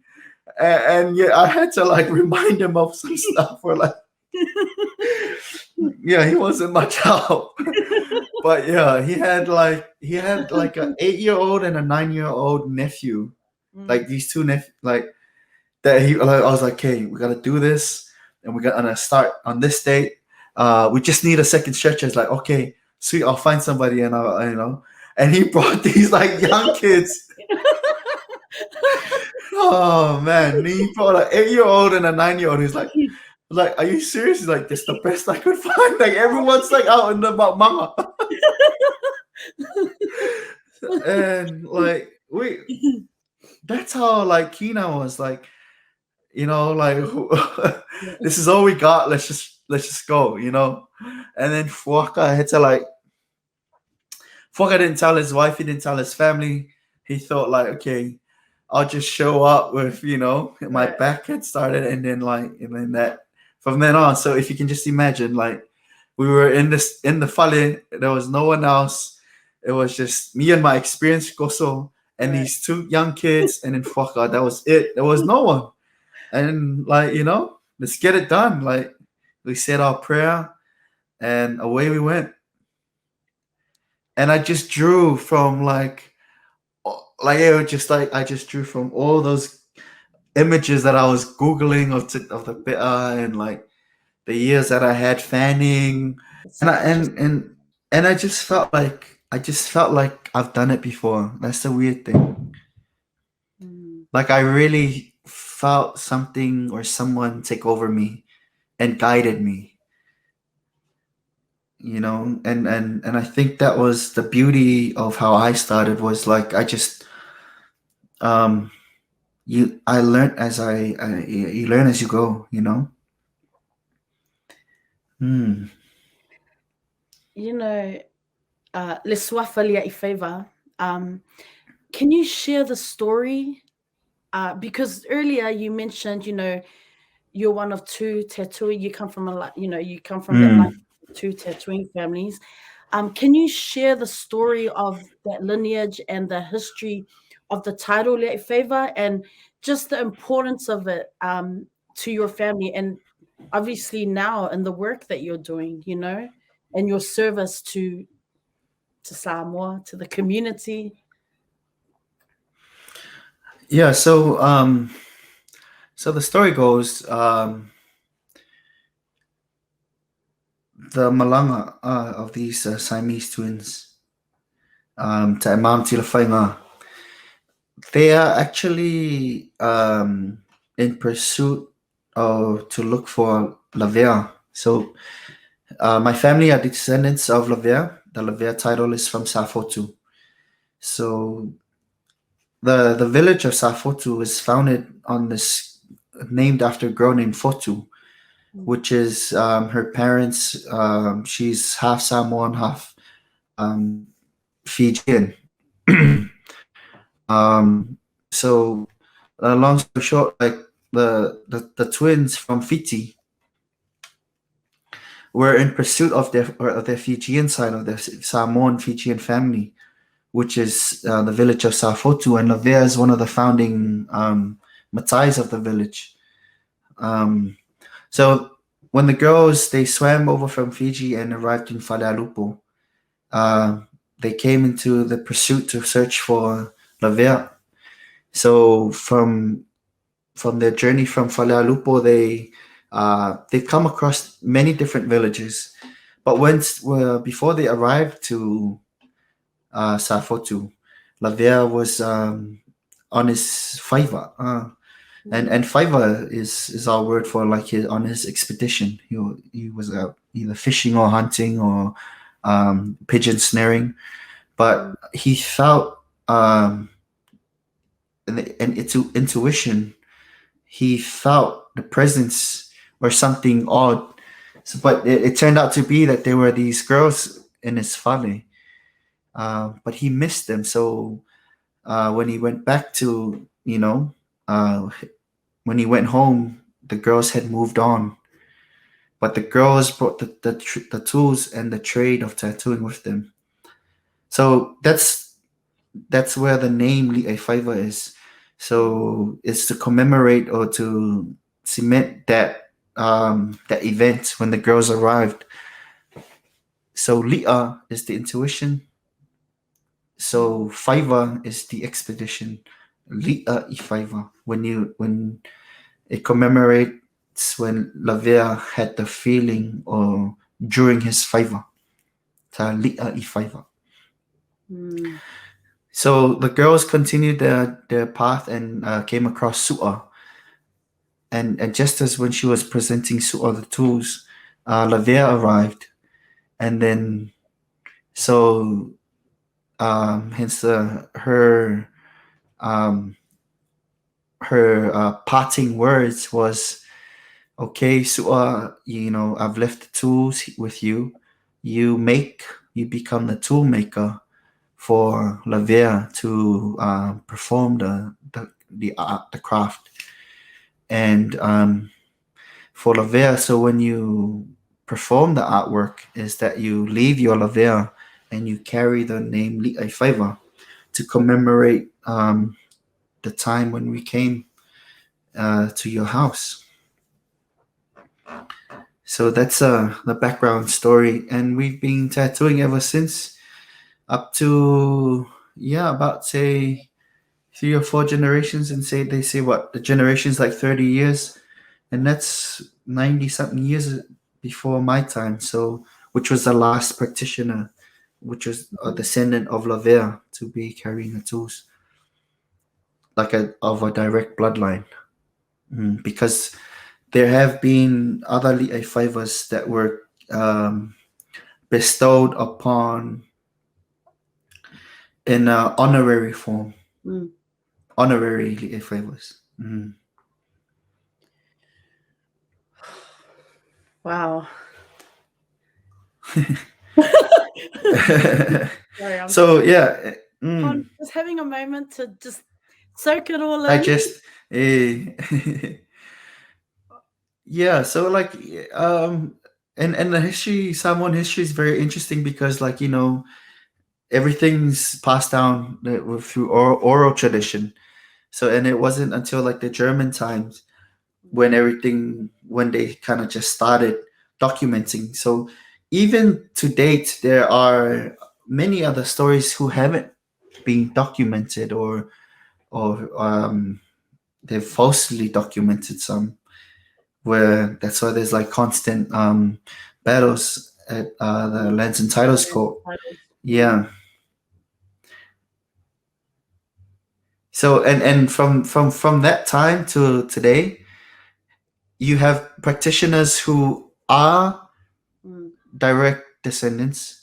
and yeah, I had to like remind him of some stuff. Or like, yeah, he wasn't much help. But yeah, he had like an 8-year-old and a 9-year-old nephew, like these two like that. I was like, okay, we gotta do this, and we're gonna start on this date. We just need a second stretcher. It's like, okay, sweet, I'll find somebody, and and he brought these like young kids. Oh man, he brought an 8-year-old and a 9-year-old. He's like, are you serious? He's like, this is the best I could find. Like everyone's like out in the mama. And like that's how like Kina was like, like this is all we got. Let's just go, And then Fuaka had to like Fuaka didn't tell his wife, he didn't tell his family. He thought like, okay, I'll just show up with, my back had started, and then that from then on. So if you can just imagine, like we were in the fale, there was no one else. It was just me and my experienced koso and these two young kids, and then Fuaka. That was it. There was no one. And like, let's get it done. Like we said our prayer, and away we went. And I just drew from like it was just like I just drew from all those images that I was googling of the bitter, and like the years that I had fanning, and I just felt like I've done it before. That's the weird thing. Like I really felt something or someone take over me and guided me. And I think that was the beauty of how I started, was like I just um I learned you learn as you go. Hmm. Lesuafa Liaifaiva, can you share the story? Because earlier you mentioned, you're one of two tattooing. You come from that line Hmm. of two tattooing families. Can you share the story of that lineage and the history of the title Liaifaiva, and just the importance of it to your family, and obviously now in the work that you're doing, and your service to Samoa, to the community? Yeah. So the story goes, the malanga of these Siamese twins, Te Mount Liaifaiva, they are actually in pursuit of to look for Lavea. So my family are descendants of Lavea. The Lavea title is from Safotu. So the village of Safotu is founded on this, named after a girl named Fotu, which is her parents. She's half Samoan, half um, Fijian. So long story short, like the twins from Fiji were in pursuit of their Fijian side of their Samoan Fijian family, which is the village of Safotu, and Lavea is one of the founding matais of the village. So when the girls they swam over from Fiji and arrived in Falealupo, uh, they came into the pursuit to search for Lavea. So from their journey from Falealupo, they've come across many different villages, but before they arrived to Safotu, Lavea was on his faiva, and faiva is our word for like on his expedition. He was out either fishing or hunting or pigeon snaring, but he felt an intuition. He felt the presence or something odd. So, but it turned out to be that there were these girls in his family, but he missed them. So when he went back to, when he went home, the girls had moved on. But the girls brought the tools and the trade of tattooing with them. So that's where the name Liaifaiva is. So it's to commemorate or to cement that event when the girls arrived. So Lia is the intuition. So Faiva is the expedition. Liaifaiva when it commemorates when Lavea had the feeling or during his Faiva. Ta Liaifaiva. So the girls continued their path and came across Su'a. And just as when she was presenting Su'a the tools, Lavea arrived. And then, so hence her parting words was, okay, Su'a, I've left the tools with you. You become the tool maker for Lavea to perform the art, the craft. And for Lavea, so when you perform the artwork, is that you leave your Lavea and you carry the name Liaifaiva to commemorate the time when we came to your house. So that's the background story, and we've been tattooing ever since, up to about say 3 or 4 generations, and they say what the generation's like 30 years, and that's 90 something years before my time. So which was the last practitioner, which was a descendant of Lavea to be carrying the tools, like of a direct bloodline, because there have been other Liaifavas that were bestowed upon in honorary form. Honorary Liaifavas. Wow. Sorry, So yeah, I'm just having a moment to just soak it all in. I just yeah. So like and the history, Samoan history is very interesting because like everything's passed down through oral tradition. So and it wasn't until like the German times when they kind of just started documenting. So even to date, there are many other stories who haven't been documented or they've falsely documented some, where that's why there's like constant battles at the lands and titles court. Yeah. So and from that time to today, you have practitioners who are direct descendants,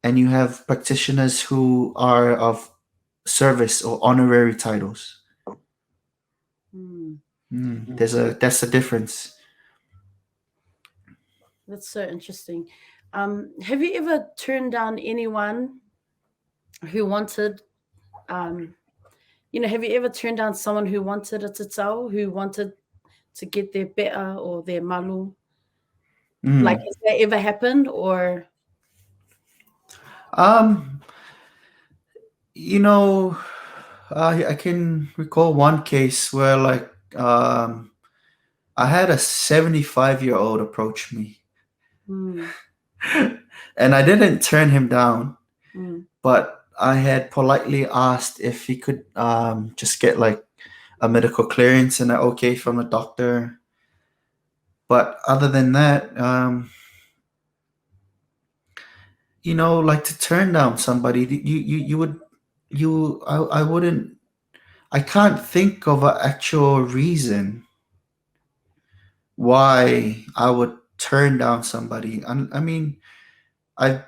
and you have practitioners who are of service or honorary titles. That's a difference. That's so interesting. Have you ever turned down anyone who wanted, have you ever turned down someone who wanted a tātatau, who wanted to get their be'a or their malu? Like, has that ever happened? Or Um, you know, I can recall one case where like I had a 75-year-old approach me, and I didn't turn him down, but I had politely asked if he could just get like a medical clearance and an okay from a doctor. But other than that, like to turn down somebody, you would you I wouldn't. I can't think of an actual reason why I would turn down somebody. I mean, I've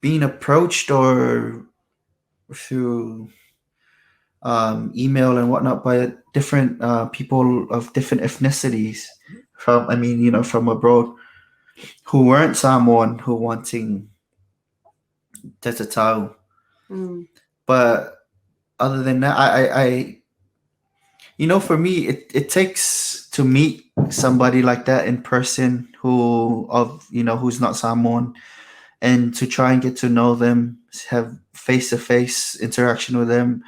been approached or through email and whatnot by different people of different ethnicities from, from abroad, who weren't Samoan, who wanting tātatau. But other than that, for me, it takes to meet somebody like that in person who's not Samoan, and to try and get to know them, have face-to-face interaction with them,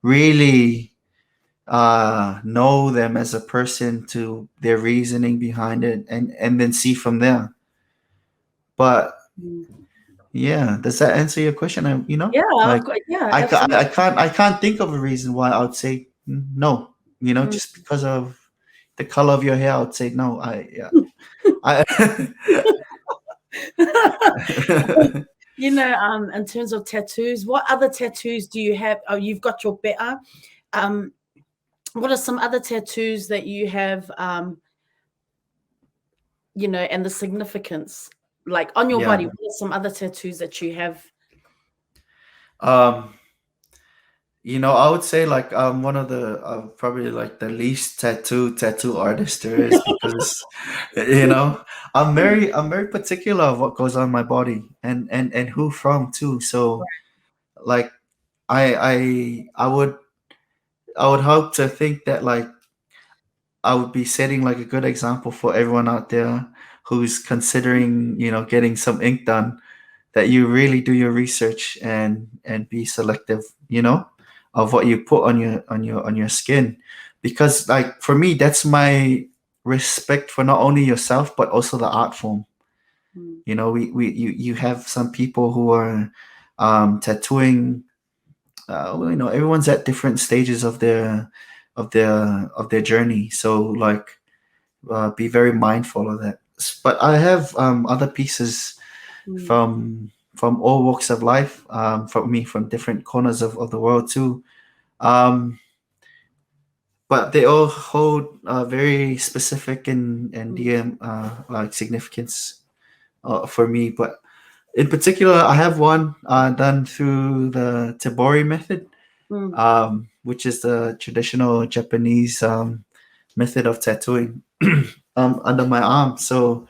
really know them as a person, to their reasoning behind it, and then see from there. But yeah, does that answer your question? I can't think of a reason why I would say no. Just because of the color of your hair, I would say no. in terms of tattoos, what other tattoos do you have? Oh, you've got your be'a. What are some other tattoos that you have? And the significance, like on your body. What are some other tattoos that you have? I would say like one of the probably like the least tattoo artist there is, because I'm very particular of what goes on my body, and who from too. So like I would hope to think that like I would be setting like a good example for everyone out there who's considering getting some ink done, that you really do your research and be selective, of what you put on your skin. Because like for me, that's my respect for not only yourself but also the art form. You have some people who are tattooing. Everyone's at different stages of their journey, so like be very mindful of that. But I have other pieces from all walks of life, from different corners of the world too. But they all hold very specific and dear like significance for me. But in particular, I have one done through the Tebori method, which is the traditional Japanese method of tattooing under my arm. So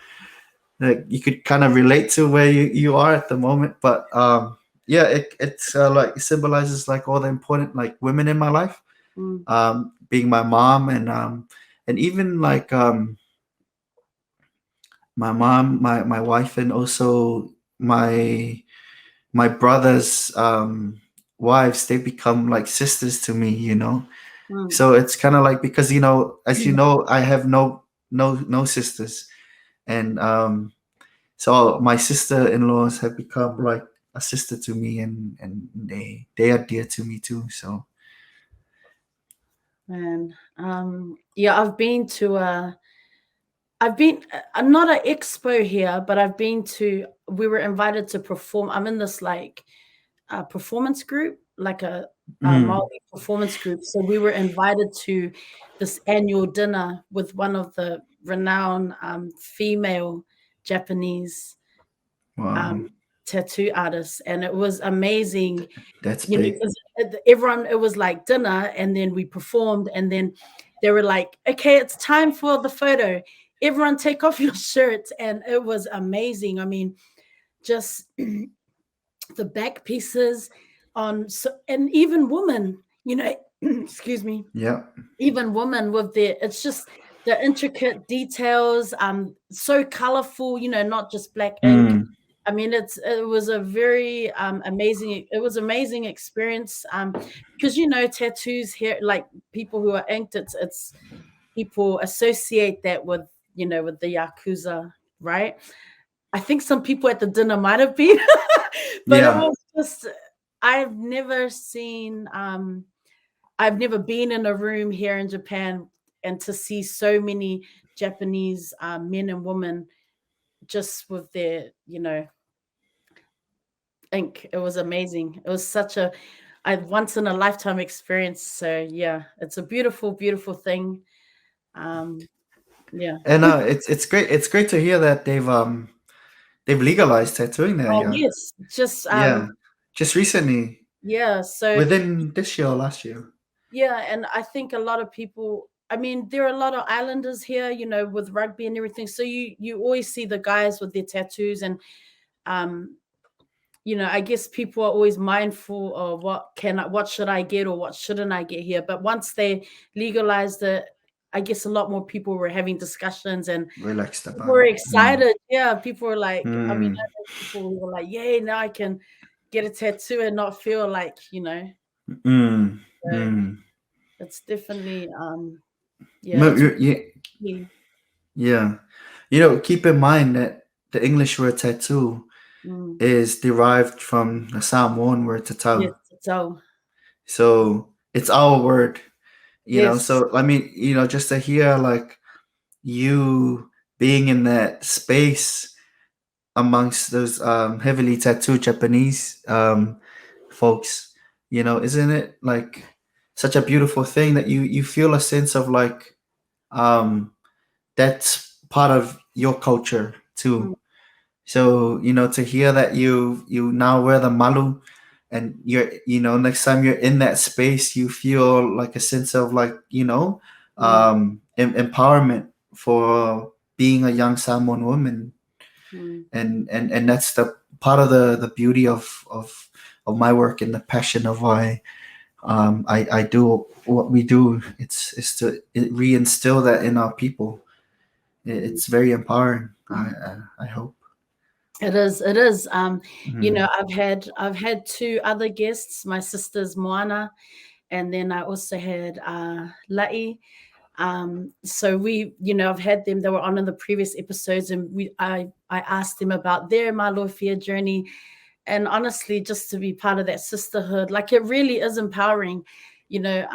you could kind of relate to where you are at the moment. But yeah, it's like it symbolizes like all the important like women in my life, being my mom, and even like my mom, my wife, and also my brother's wives. They become like sisters to me. So it's kind of like, because as you know, I have no sisters, and so my sister-in-laws have become like a sister to me, and they are dear to me too. So Man, yeah, I've been not an expo here, but I've been to. We were invited to perform. I'm in this like performance group, like a Mm. Maori performance group. So we were invited to this annual dinner with one of the renowned female Japanese Wow, um, tattoo artists, and it was amazing. that's You know, big. because everyone, it was like dinner, and then we performed, and then they were like, "Okay, it's time for the photo. Everyone, take off your shirts," and it was amazing. I mean, just the back pieces on, so, and even women, you know, excuse me, Yeah. even women with their, it's just the intricate details, so colorful, you know, not just black ink. Mm. I mean, it was a very amazing. It was amazing experience, because you know tattoos here, like people who are inked, it's people associate that with, you know, with the yakuza, right? I think some people at the dinner might have been, but it Yeah. was just, I've never seen, I've never been in a room here in Japan and to see so many Japanese men and women just with their, you know, ink. It was amazing. It was such a once in a lifetime experience. So yeah, it's a beautiful, beautiful thing. Um, yeah. And it's great. It's great to hear that they've legalized tattooing there. Oh Yeah. yes, just Yeah. Just recently, yeah. So within this year or last year. yeah, and I think a lot of people, I mean, there are a lot of islanders here, you know, with rugby and everything. So you always see the guys with their tattoos, and um you know, I guess people are always mindful of what should I get or what shouldn't I get here. But once they legalized it, I guess a lot more people were having discussions, and Relaxed people about were it. Mm. excited. Yeah, people were like, I mean, I Mm. know people who were like, yay, now I can get a tattoo and not feel like, you know. Mm. So Mm. it's definitely yeah, No, it's yeah, really yeah. You know, keep in mind that the English word tattoo mm, is derived from the Samoan word yes, tatau. so So it's our word, you know. yes. So I mean, you know, just to hear like you being in that space amongst those heavily tattooed Japanese folks, you know, isn't it like such a beautiful thing that you feel a sense of like um, that's part of your culture Mm, too. So you know, to hear that you now wear the malu, and you're, you know, next time you're in that space, you feel like a sense of like, you know, mm, empowerment for being a young Samoan woman. mm, And that's the part of the beauty of my work and the passion of why I do what we do. It's to reinstill that in our people. mm. It's very empowering. I hope. It is. It is. You know, Mm. I've had two other guests. My sister's Moana, and then I also had Lai. So we, you know, I've had them. They were on in the previous episodes, and I asked them about their Malofia journey, and honestly, just to be part of that sisterhood, like it really is empowering. You know,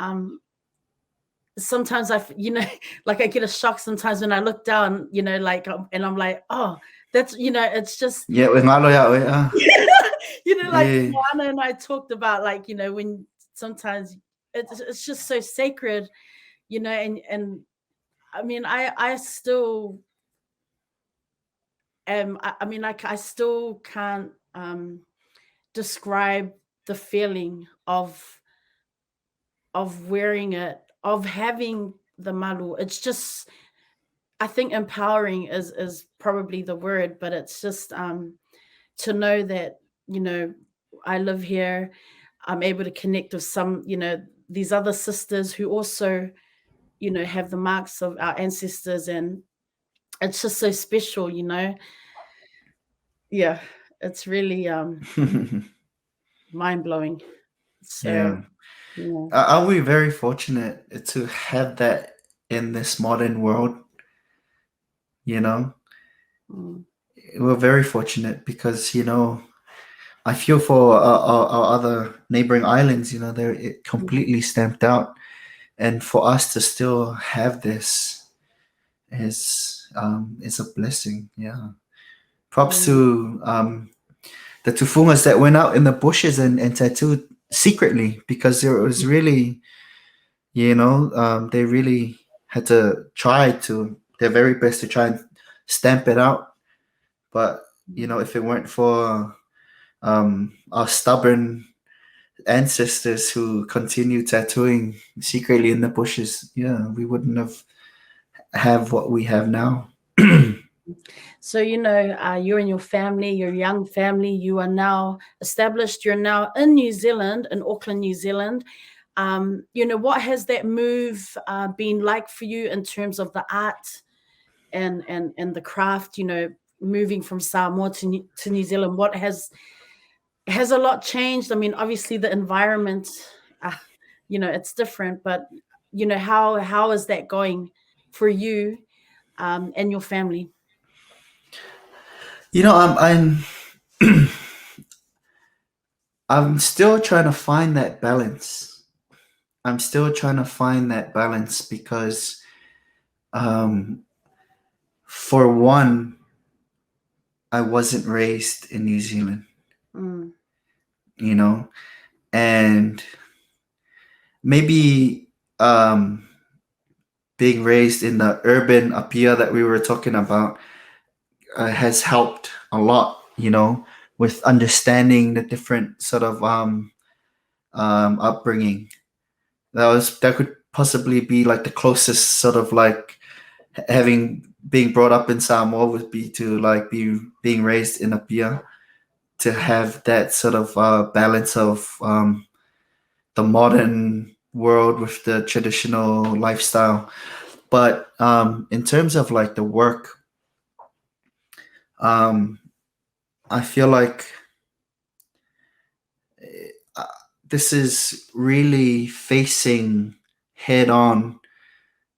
sometimes you know, like I get a shock sometimes when I look down, you know, like, and I'm like, oh, that's, you know, it's just, Yeah, with ngalo ya we you know, like yeah. Moana and I talked about, like, you know, when sometimes it's just so sacred, you know, and I mean, I still am. I mean, like, I still can't describe the feeling of wearing it, of having the malu. It's just, I think empowering is probably the word, but it's just to know that, you know, I live here, I'm able to connect with some, you know, these other sisters who also, you know, have the marks of our ancestors, and it's just so special, you know. Yeah, it's really mind blowing. So Yeah. yeah. Are we very fortunate to have that in this modern world? You know, Mm, we're very fortunate because, you know, I feel for our other neighboring islands. You know, they're completely stamped out. and for us to still have this is a blessing. Yeah. Props Mm. to the tufungas that went out in the bushes and tattooed secretly, because it was really, they really had to try to their very best to try and stamp it out. But if it weren't for our stubborn ancestors who continued tattooing secretly in the bushes, yeah, we wouldn't have what we have now. So, you and your family, your young family, you are now established. You're now in New Zealand, in Auckland, New Zealand. What has that move been like for you in terms of the art and the craft? Moving from Samoa to New Zealand, what has a lot changed? I mean, obviously the environment, uh, it's different, but how is that going for you and your family? I'm I'm still trying to find that balance. I'm still trying to find that balance because, um, for one, I wasn't raised in New Zealand, Mm, you know, and maybe being raised in the urban apia that we were talking about has helped a lot, with understanding the different sort of upbringing. That could possibly be like the closest sort of like having being brought up in Samoa would be to like be being raised in apia, to have that sort of balance of the modern world with the traditional lifestyle. But in terms of like the work, um, I feel like uh, this is really facing head on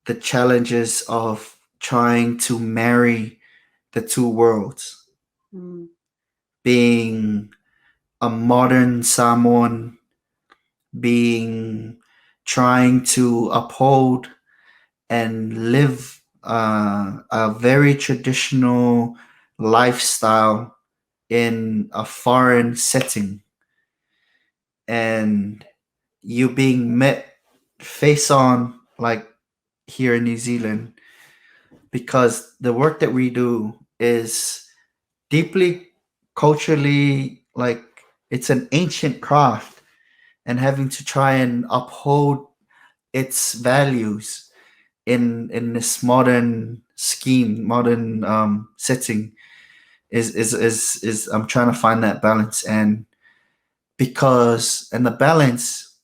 the challenges of trying to marry the two worlds, mm, being a modern Samoan, being trying to uphold and live a very traditional lifestyle in a foreign setting, and you being met face on like here in New Zealand, because the work that we do is deeply culturally, like, it's an ancient craft, and having to try and uphold its values in this modern scheme, modern setting, is I'm trying to find that balance. And the balance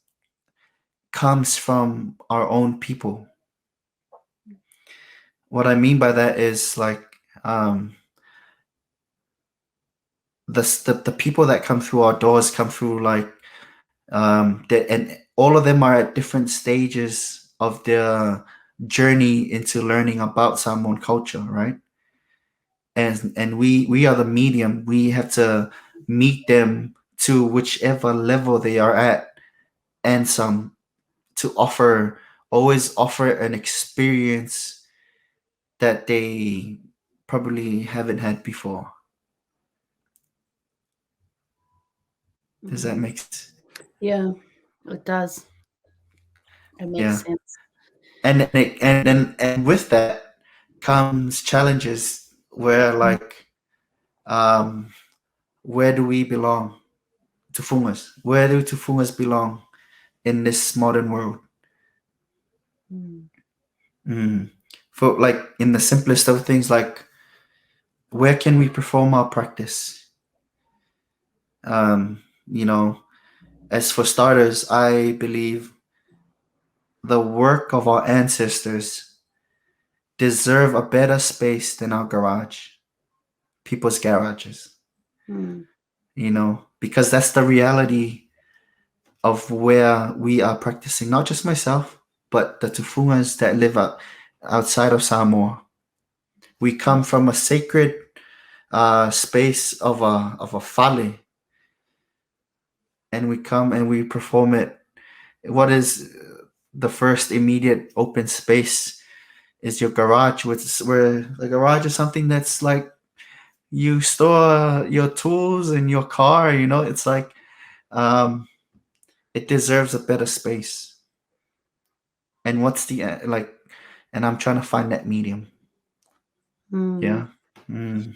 comes from our own people. What I mean by that is like, um the people that come through our doors come through like, and all of them are at different stages of their journey into learning about Samoan culture, right? And we are the medium. We have to meet them to whichever level they are at, and some, to always offer an experience that they probably haven't had before. Does that mm. make sense? Yeah, it does. It makes Yeah. sense. And with that comes challenges where Mm, like, um where do we belong? Tufungas. Where do tufungas belong in this modern world? mm, Mm. For like in the simplest of things, like, where can we perform our practice? You know, as for starters, I believe the work of our ancestors deserve a better space than our garage, people's garages. mm, Because that's the reality of where we are practicing. Not just myself, but the tufungas that live outside of Samoa. We come from a sacred space of a fale, and we come and we perform it. What is? the first immediate open space is your garage, where the garage is something that's like you store your tools in your car. It's like um, it deserves a better space. And what's the like? And I'm trying to find that medium. Mm. Yeah. Mm.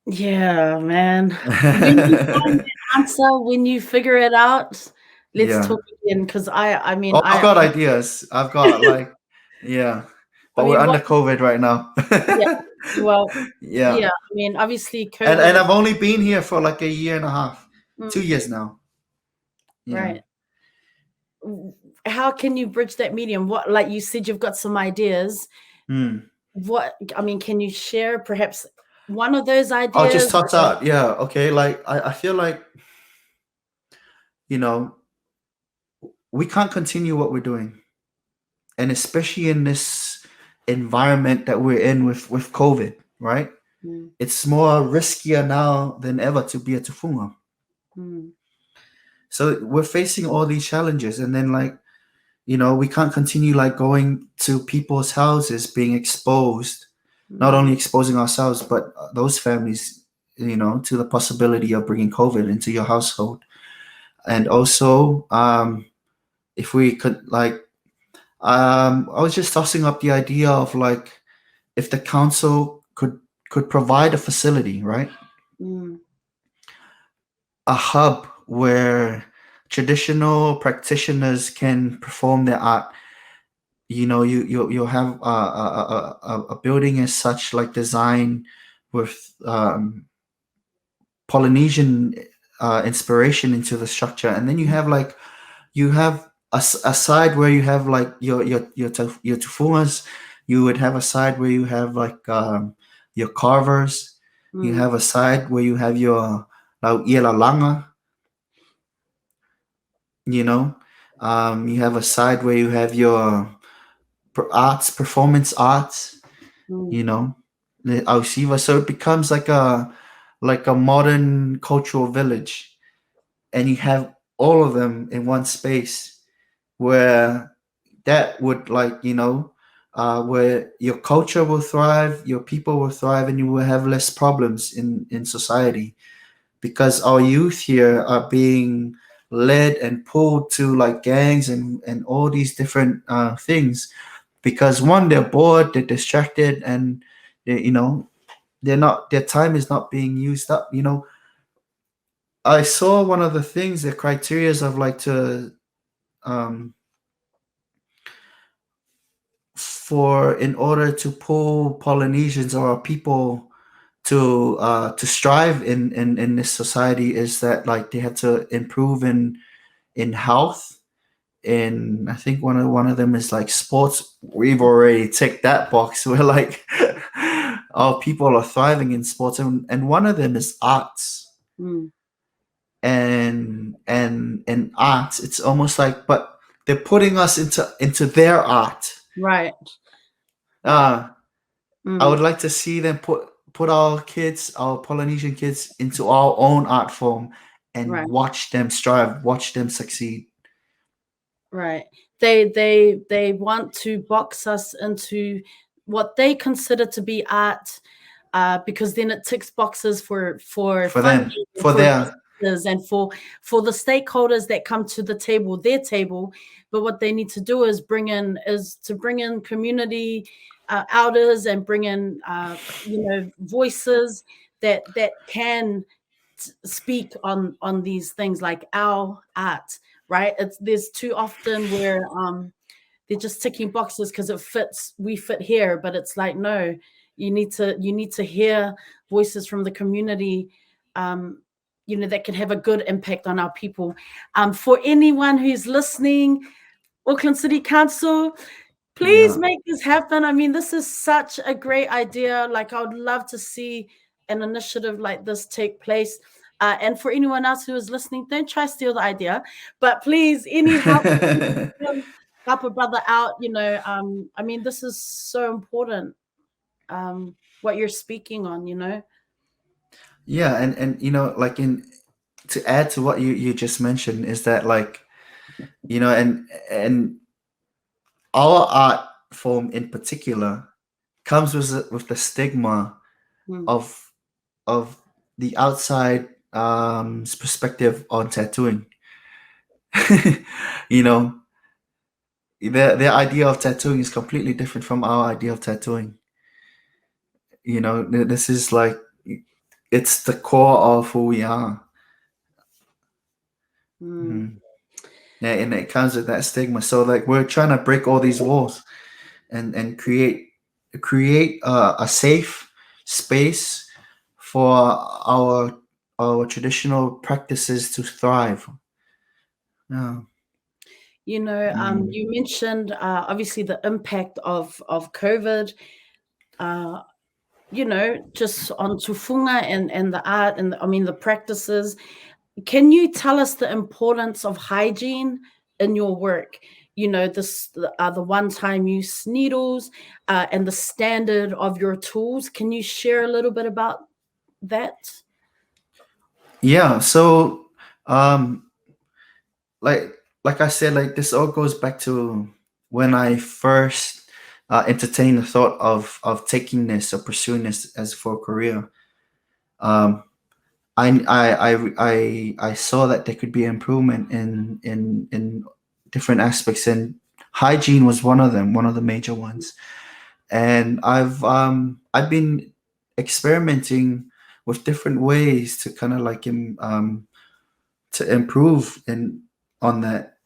Yeah, man. When you find that answer, when you figure it out, let's Yeah. talk again. Because I mean, Oh, I've got ideas. I've got like, yeah, I but we're mean, under what? COVID right now. Yeah. Well, Yeah, yeah. I mean, obviously, and COVID is I've only been here for like a year and a half, mm, 2 years now. Yeah. right. How can you bridge that medium? What, like you said, you've got some ideas. Hmm. What, I mean, can you share perhaps one of those I'll just ideas? touch Or, out. Yeah. Okay. Like I feel like you know we can't continue what we're doing, and especially in this environment that we're in with COVID, right? mm, It's more riskier now than ever to be a tufunga. mm, So we're facing all these challenges, and then like we can't continue like going to people's houses being exposed, not mm, only exposing ourselves but those families, to the possibility of bringing COVID into your household. And also, if we could like, I was just tossing up the idea of like if the council could provide a facility, right? mm, A hub where traditional practitioners can perform their art. You'll have a building as such, like design with Polynesian inspiration into the structure, and then you have a side where you have like your tufumas. You would have a side where you have like your carvers. You mm, have a side where you have your langa. you know you have a side where you have your performance arts, mm, you know, the Ausiva. So it becomes like a modern cultural village, and you have all of them in one space where that would where your culture will thrive, your people will thrive, and you will have less problems in society, because our youth here are being led and pulled to like gangs and all these different things, because one, they're bored, they're distracted, and they're not their time is not being used up. I saw one of the things, the criterias of like to um for in order to pull Polynesians or people to strive in this society, is that like they have to improve in health. And I think one of them is like sports. We've already ticked that box. We're like, our people are thriving in sports, and one of them is arts. mm. And arts, it's almost like, but they're putting us into their art. Right. Uh I would Mm, like to see them put our kids, our Polynesian kids, into our own art form and right. watch them strive, watch them succeed. Right. They want to box us into what they consider to be art, because then it ticks boxes for For funding, them, for for their businesses, and for the stakeholders that come to the table, their table. But what they need to do is bring in community elders, and bring in voices that can speak on these things like our art, right? It's There's too often where they're just ticking boxes because we fit here, but it's like, no, you need to hear voices from the community, um that can have a good impact on our people. For anyone who's listening, Auckland City Council, please yeah. make this happen. I mean, this is such a great idea. Like, I would love to see an initiative like this take place. And for anyone else who is listening, don't try to steal the idea, but please, any help, help a brother out. I mean, this is so important. What you're speaking on. Yeah, and like in to add to what you just mentioned, is that like and our art form in particular comes with the stigma of of the outside perspective on tattooing. you know, their idea of tattooing is completely different from our idea of tattooing. This is like it's the core of who we are. Yeah, and it comes with that stigma. So like we're trying to break all these walls and create a safe space for our traditional practices to thrive. Yeah. You mentioned obviously the impact of COVID, just on tufunga and the art and the practices. Can you tell us the importance of hygiene in your work? The one-time use needles and the standard of your tools. Can you share a little bit about that? Yeah. So, um, like like I said, like this all goes back to when I first entertained the thought of taking this or pursuing this as for a career. Um, I saw that there could be improvement in different aspects, and hygiene was one of them, one of the major ones. And I've been experimenting with different ways to kind of like to improve in on that.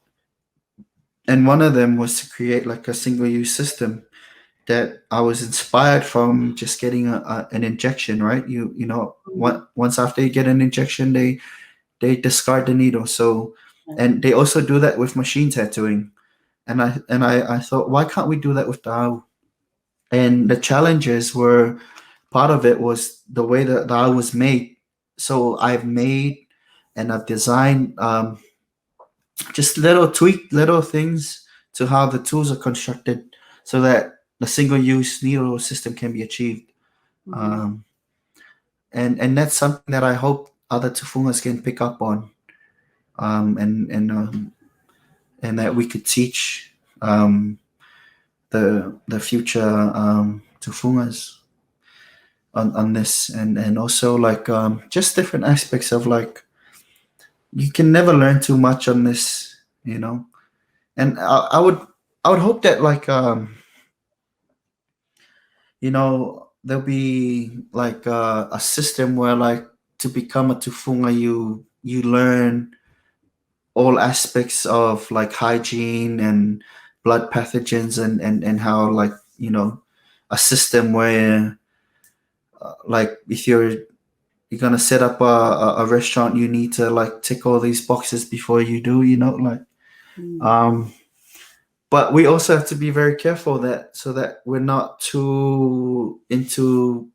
And one of them was to create like a single use system that I was inspired from just getting an injection, right? Once after you get an injection, they discard the needle. So, and they also do that with machine tattooing. And I thought, why can't we do that with Dao? And the challenges were part of it was the way that Dao was made. So I've made and I've designed just little things to how the tools are constructed so that the single use needle system can be achieved. Um, and that's something that I hope other tufungas can pick up on, and that we could teach the future tufungas on this, and also like just different aspects of like you can never learn too much on this, and I would hope that like there'll be like a system where like to become a tufunga you learn all aspects of like hygiene and blood pathogens and how like a system where like if you're gonna set up a restaurant, you need to like tick all these boxes before you do, like but we also have to be very careful that so that we're not too into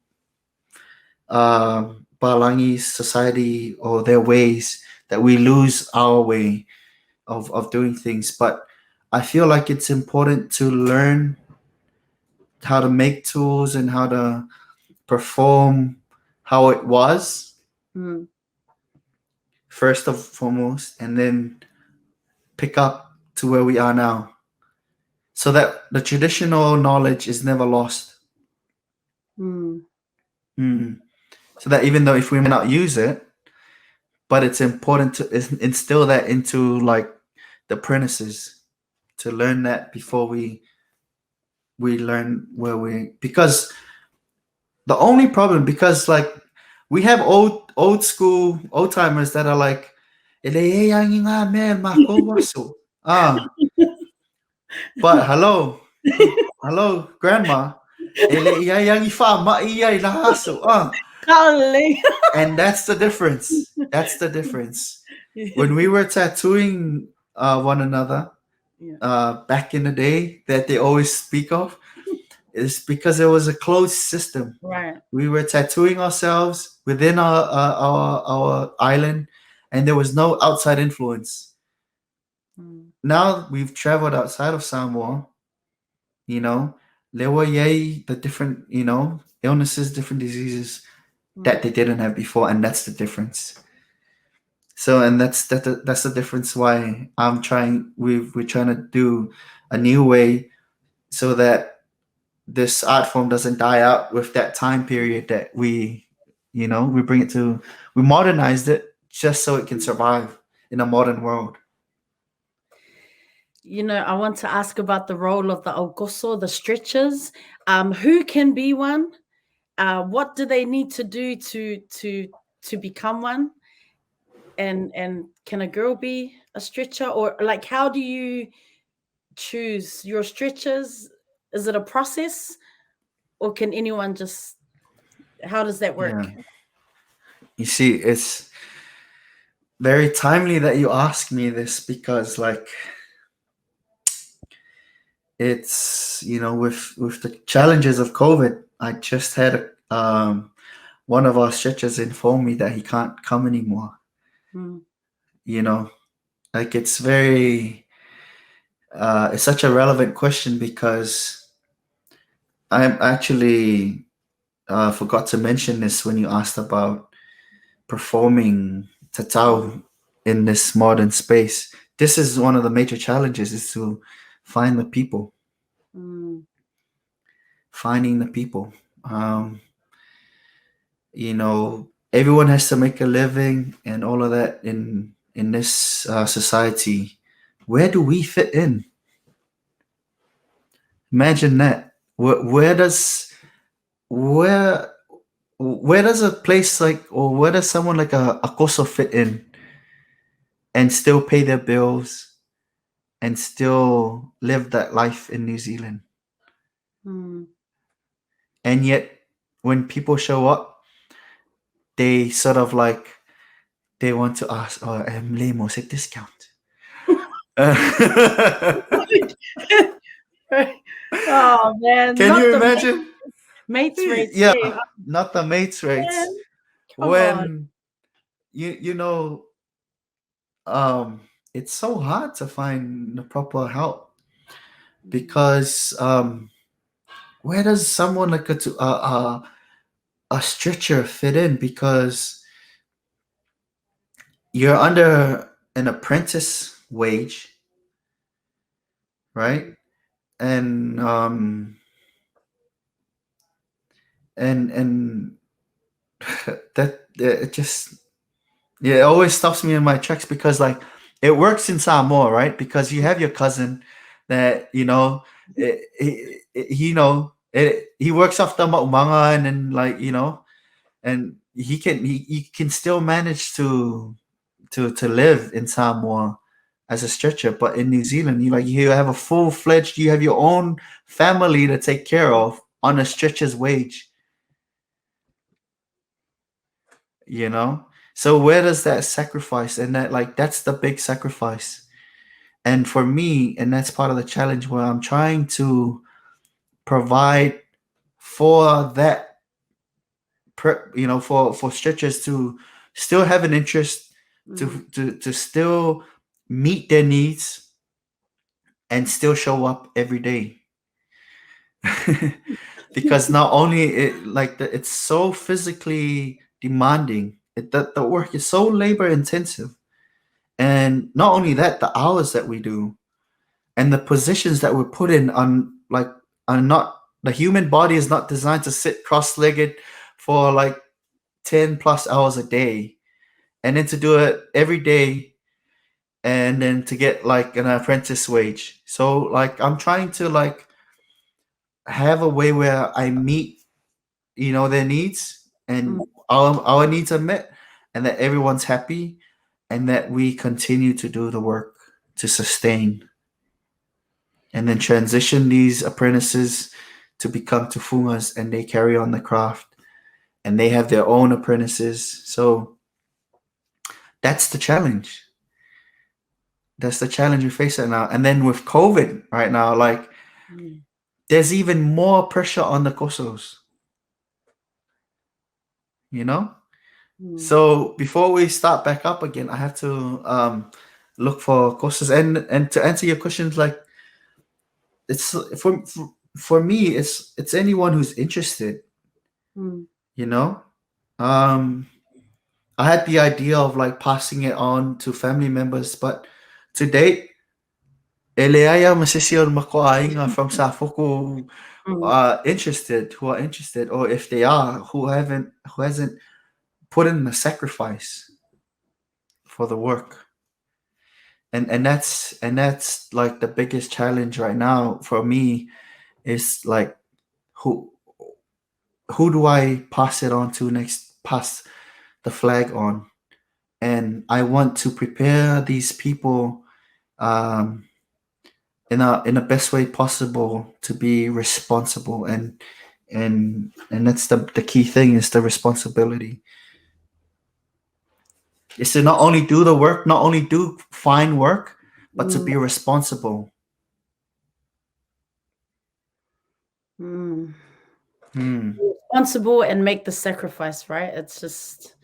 Balangi society or their ways, that we lose our way of doing things. But I feel like it's important to learn how to make tools and how to perform how it was first and foremost, and then pick up to where we are now, so that the traditional knowledge is never lost. So that even though if we may not use it, but it's important to instill that into like the apprentices to learn that before we learn where we, because the only problem, because like we have old school old timers that are like ah, but hello grandma, and that's the difference. That's the difference. When we were tattooing one another back in the day that they always speak of, is because it was a closed system. Right. We were tattooing ourselves within our island, and there was no outside influence. Now we've traveled outside of Samoa, there were the different, illnesses, different diseases that they didn't have before, and that's the difference. So, and that's the difference why we're trying to do a new way so that this art form doesn't die out with that time period that we bring it to, we modernized it just so it can survive in a modern world. I want to ask about the role of the okoso, the stretchers. Who can be one? What do they need to do to become one? And can a girl be a stretcher, or like how do you choose your stretchers? Is it a process, or can anyone just? How does that Yeah. work? You see, it's very timely that you ask me this because like it's with the challenges of COVID, I just had one of our stretchers inform me that he can't come anymore. Mm, You know, like it's such a relevant question because I actually forgot to mention this when you asked about performing tātatau in this modern space. This is one of the major challenges is to find the people, mm, finding the people. Everyone has to make a living and all of that in this society. Where do we fit in? Imagine that. Where where does a place like, or where does someone like a Koso fit in and still pay their bills and still live that life in New Zealand? mm. And yet, when people show up, they sort of like they want to ask, "Oh, Lemo, a discount." Oh man, Can not you the imagine? mates rates. Yeah, Hey, not the mates rates. man, come on. When you know, um, it's so hard to find the proper help because where does someone like a stretcher fit in? Because you're under an apprentice wage, right? And and that it just, yeah, it always stops me in my tracks because like it works in Samoa, right? Because you have your cousin that he works off the maumanga and then like and he can still manage to live in Samoa as a stretcher, but in New Zealand you have a full-fledged, you have your own family to take care of on a stretcher's wage, you know. So where does that sacrifice, and that's the big sacrifice. And for me, and that's part of the challenge where I'm trying to provide for that for stretchers to still have an interest, Mm, to still meet their needs and still show up every day. Because not only it's so physically demanding, the work is so labor intensive, and not only that, the hours that we do and the positions that we're put in are not, the human body is not designed to sit cross-legged for like 10 plus hours a day, and then to do it every day, and then to get like an apprentice wage. So like I'm trying to like have a way where I meet their needs, mm. and our needs are met, and that everyone's happy, and that we continue to do the work to sustain, and then transition these apprentices to become tufungas, and they carry on the craft, and they have their own apprentices. So that's the challenge. That's the challenge we face right now. And then with COVID right now, like Mm, there's even more pressure on the kosos, you know? mm, So before we start back up again, I have to look for courses, and to answer your questions, like it's for me, it's anyone who's interested, mm, you know. Um, I had the idea of like passing it on to family members, but to date, Eliaya Masisio Makoainga from Safoko Mm. who are interested, or if they are, who hasn't put in the sacrifice for the work. And that's like the biggest challenge right now for me is like who who do I pass it on to next, pass the flag on? And I want to prepare these people um, in a best way possible to be responsible, and that's the key thing is the responsibility. Is to not only do the work, not only do fine work, but to Mm. be responsible. Mm. Hmm. Responsible and make the sacrifice, right? It's just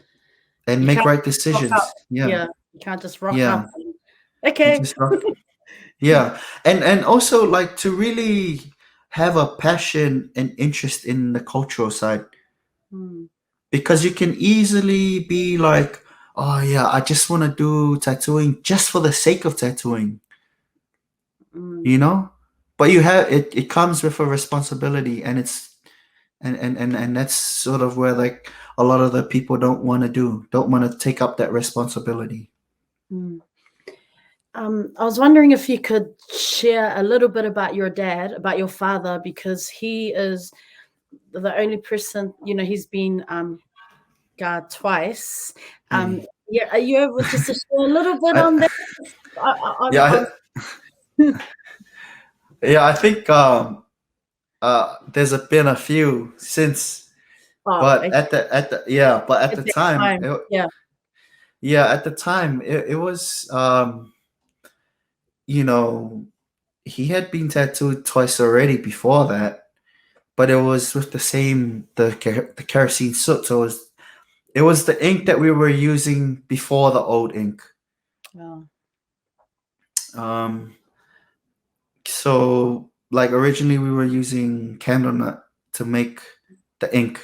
And you make can't right rock up. decisions. Yeah, Yeah, you can't just rock yeah. up. And, You okay. just rock. Yeah, and also like to really have a passion and interest in the cultural side, Mm. because you can easily be like, oh yeah, I just want to do tattooing just for the sake of tattooing, Mm. you know. But you have it. It comes with a responsibility, and it's and that's sort of where like a lot of the people don't want to take up that responsibility. Mm. I was wondering if you could share a little bit about your dad, about your father, because he is the only person, he's been God twice. Um, Hey. yeah, are you able just to share a little bit I, on that? On yeah, yeah. I think there's been a few since, oh, but okay, at at the that time, time, yeah. it was you know, he had been tattooed twice already before that, but it was with the same the kerosene soot. So it was the ink that we were using before the old ink. Oh. Um, so like originally we were using candle nut to make the ink,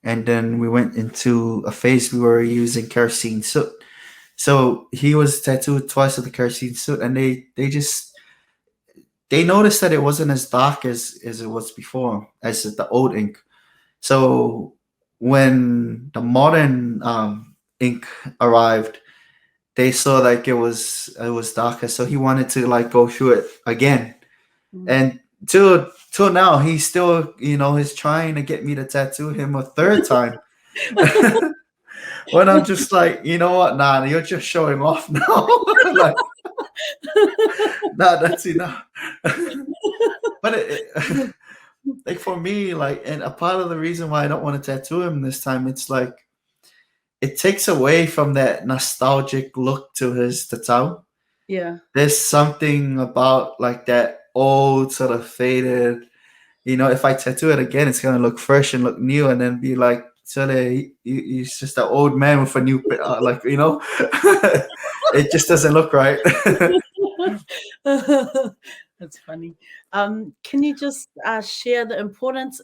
and then we went into a phase we were using kerosene soot. So he was tattooed twice with the kerosene soot, and they noticed that it wasn't as dark as it was before, as the old ink. So when the modern ink arrived, they saw like it was darker. So he wanted to like go through it again, Mm. and till now he's still he's trying to get me to tattoo him a third time. When I'm just like, you know what, nah, you're just showing off now. Like, nah, that's enough. But like for me, like, and a part of the reason why I don't want to tattoo him this time, it's like it takes away from that nostalgic look to his tattoo. Yeah. There's something about like that old sort of faded. If I tattoo it again, it's gonna look fresh and look new, and then be like, so he's just an old man with a new, like it just doesn't look right. That's funny. Can you just share the importance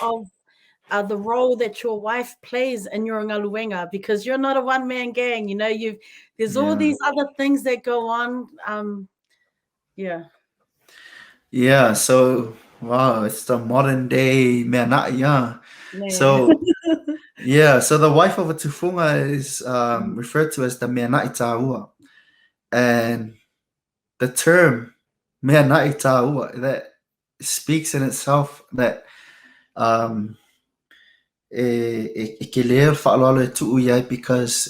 of the role that your wife plays in your ngaluenga? Because you're not a one man gang. There's all Yeah. these other things that go on. Yeah. Yeah, so wow, it's the modern day man. Yeah. Yeah. So yeah, so the wife of a tufunga is Mm. referred to as the meana'i tāua. And the term meana'i tāua, that speaks in itself that um ke lea whaalole tu'u iai, because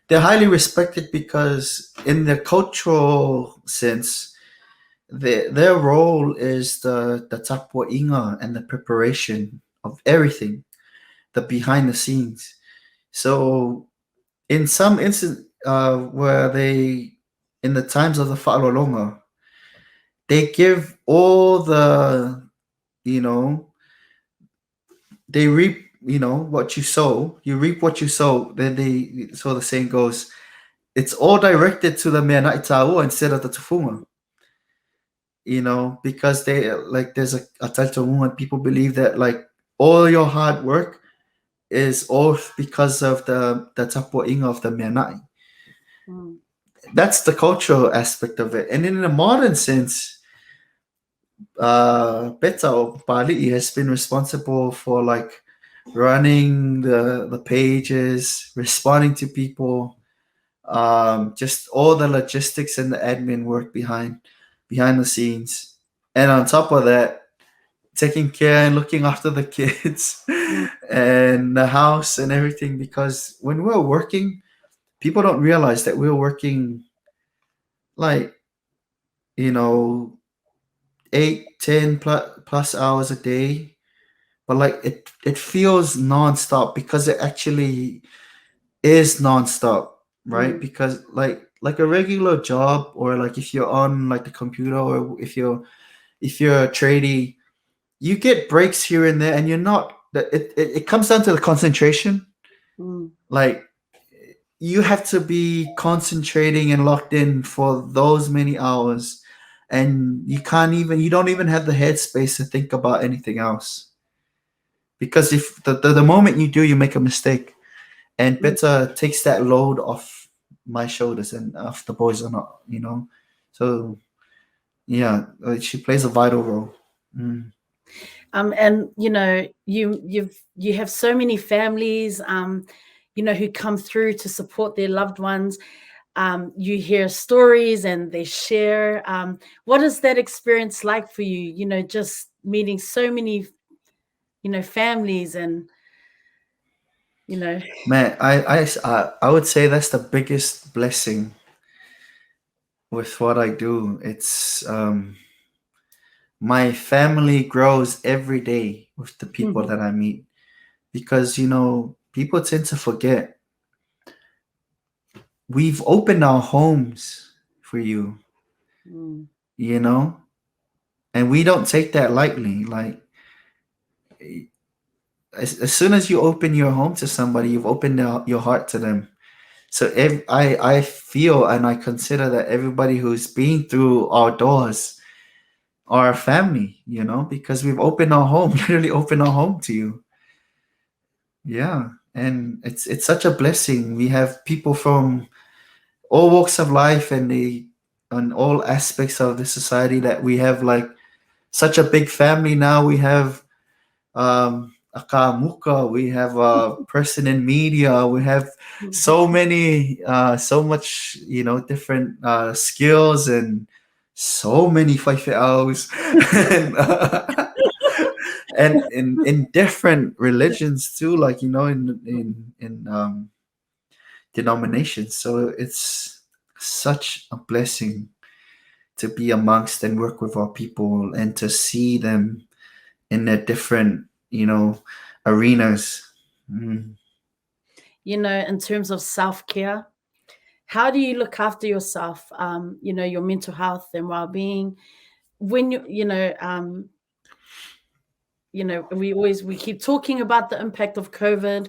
they're highly respected, because in the cultural sense, their role is the tapua inga and the preparation of everything, the behind the scenes. So in some instance, where in the times of the Fa'alolonga, they give all you know, they reap, what you sow, you reap what you sow. Then so the saying goes, it's all directed to the Meana'i Ta'ua instead of the Tufunga. Because there's a Taitomu, and people believe that like all your hard work is all because of the tapuaʻiga of the meanaʻi. Mm. That's the cultural aspect of it. And in a modern sense, Peta or Pali'i has been responsible for like running the pages, responding to people, just all the logistics and the admin work behind the scenes. And on top of that, taking care and looking after the kids Mm. and the house and everything. Because when we're working, people don't realize that we're working like, you know, 8, 10 plus hours a day. But like it feels nonstop because it actually is nonstop, right? Mm. Because like a regular job, or like if you're on like the computer, or if you're a tradie, you get breaks here and there, and you're not that it comes down to the concentration. Mm. Like you have to be concentrating and locked in for those many hours, and you don't even have the headspace to think about anything else, because if the moment you do, you make a mistake, and Mm. Beta takes that load off my shoulders and off the boys are not. So yeah, she plays a vital role. Mm. And you have so many families, who come through to support their loved ones. You hear stories and they share. What is that experience like for you? Just meeting so many, families and you know. Man, I would say that's the biggest blessing with what I do. It's my family grows every day with the people Mhm. that I meet, because people tend to forget we've opened our homes for you, Mm. you know, and we don't take that lightly. Like as soon as you open your home to somebody, you've opened your heart to them. So I feel and I consider that everybody who's been through our doors are family, because we've opened our home, literally opened our home to you. Yeah, and it's such a blessing. We have people from all walks of life, and on all aspects of the society, that we have like such a big family now. We have a kamuka, we have a person in media, we have so many so much different skills, and so many whaiwheaus and and in different religions too, like in denominations. So it's such a blessing to be amongst and work with our people, and to see them in their different arenas. Mm. In terms of self-care, how do you look after yourself, your mental health and well-being when we keep talking about the impact of COVID.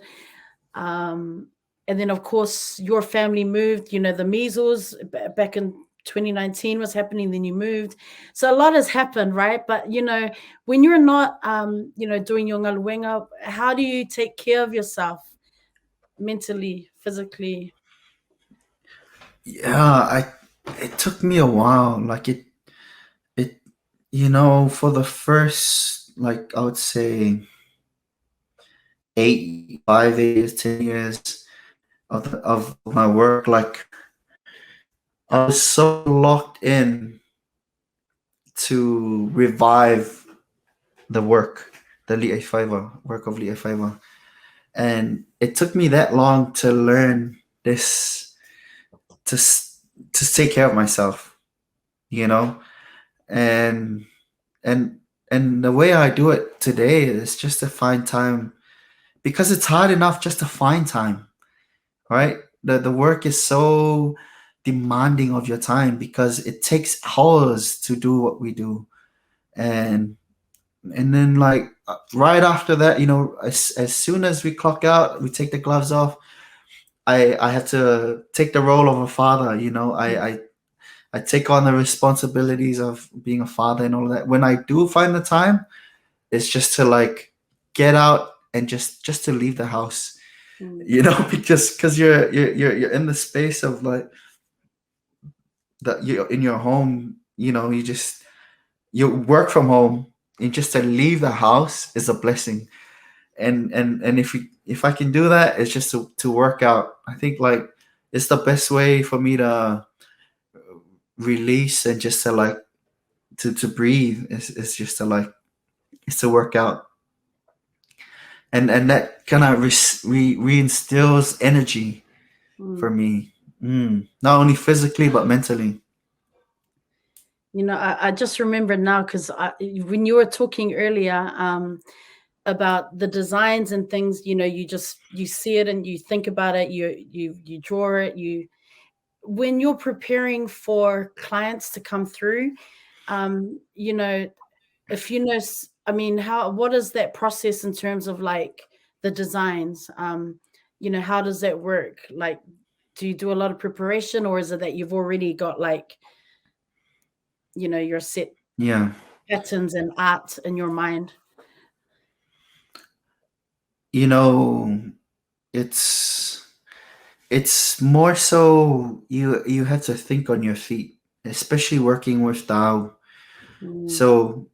And then of course your family moved, the measles back in 2019 was happening, then you moved. So a lot has happened, right? But when you're not doing your ngaluenga, how do you take care of yourself mentally, physically? Yeah, it took me a while. Like it for the first, like, I would say 5 years, 10 years of my work, like I was so locked in to revive the work, the Liaifaiva work of Liaifaiva. And it took me that long to learn this, to take care of myself, you know and and and the way I do it today is just to find time, because it's hard enough just to find time, right? The work is so demanding of your time, because it takes hours to do what we do. And then, like, right after that, as soon as we clock out, we take the gloves off. I have to take the role of a father. I take on the responsibilities of being a father and all that. When I do find the time, it's just to like get out and just to leave the house, Mm. because you're in the space of like that you're in your home, you work from home, and just to leave the house is a blessing. And if I can do that, it's just to work out. I think like it's the best way for me to release and just to like to breathe. It's just to like it's to work out, and that kind of reinstills energy for Mm. me. Not only physically but mentally. I just remember now because when you were talking earlier about the designs and things, you see it and you think about it, you draw it, when you're preparing for clients to come through, um, you know, if I mean, what is that process in terms of like the designs? How does that work? Like, do you do a lot of preparation, or is it that you've already got like, your set Yeah. patterns and art in your mind? you know it's it's more so you have to think on your feet, especially working with Tao. Mm. So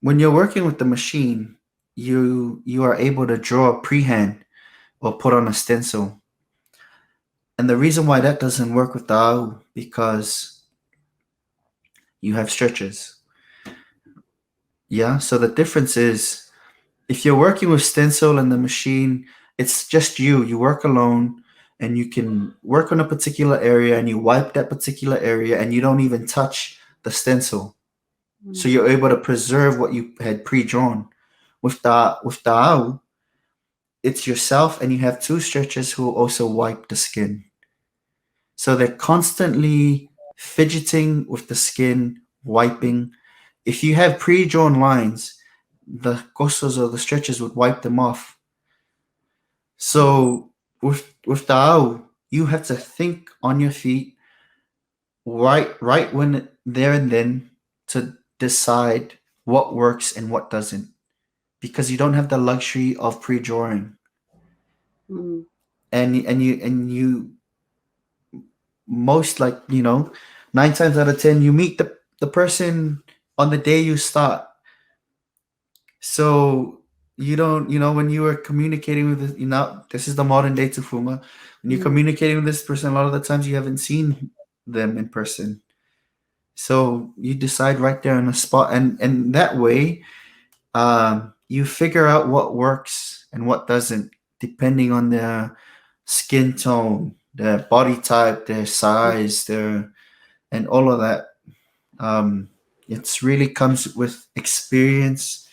when you're working with the machine, you are able to draw a prehand or put on a stencil. And the reason why that doesn't work with Tao, because you have stretches. Yeah. So the difference is, if you're working with stencil and the machine, it's just you work alone, and you can work on a particular area and you wipe that particular area and you don't even touch the stencil. So Mm. you're able to preserve what you had pre-drawn. With Dao, it's yourself and you have two stretchers who also wipe the skin. So they're constantly fidgeting with the skin, wiping. If you have pre-drawn lines, the cosos or the stretchers would wipe them off. Yes. So with Tao, you have to think on your feet, right when there and then, to decide what works and what doesn't, because you don't have the luxury of pre-drawing. Mm. And you most, like, 9 times out of 10 you meet the person on the day you start. So you don't, when you are communicating with this, this is the modern day Tufonga. When you're Mm. communicating with this person, a lot of the times you haven't seen them in person. So you decide right there on the spot, and that way, you figure out what works and what doesn't, depending on their skin tone, their body type, their size, their and all of that. Um, it's really comes with experience,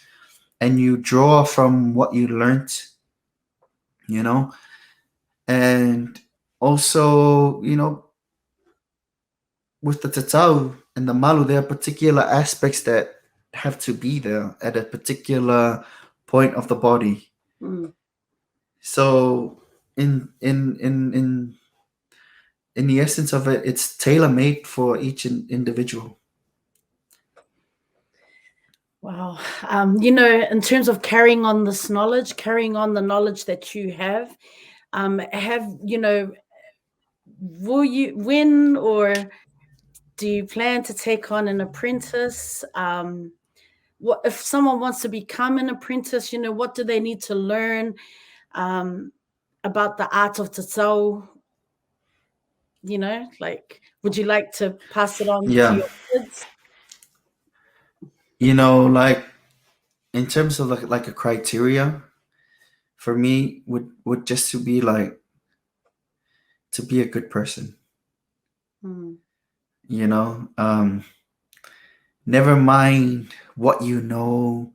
and you draw from what you learned, you know, and also, with the tatau and the malu, there are particular aspects that have to be there at a particular point of the body. Mm. So in the essence of it, it's tailor made for each individual. Wow. In terms of carrying on this knowledge, carrying on the knowledge that you have, will you when or do you plan to take on an apprentice? What if someone wants to become an apprentice? What do they need to learn um, about the art of tatsau? Like, would you like to pass it on to Yeah, your kids? like, in terms of like a criteria for me, would just to be like, to be a good person. Mm. You know, never mind what you know.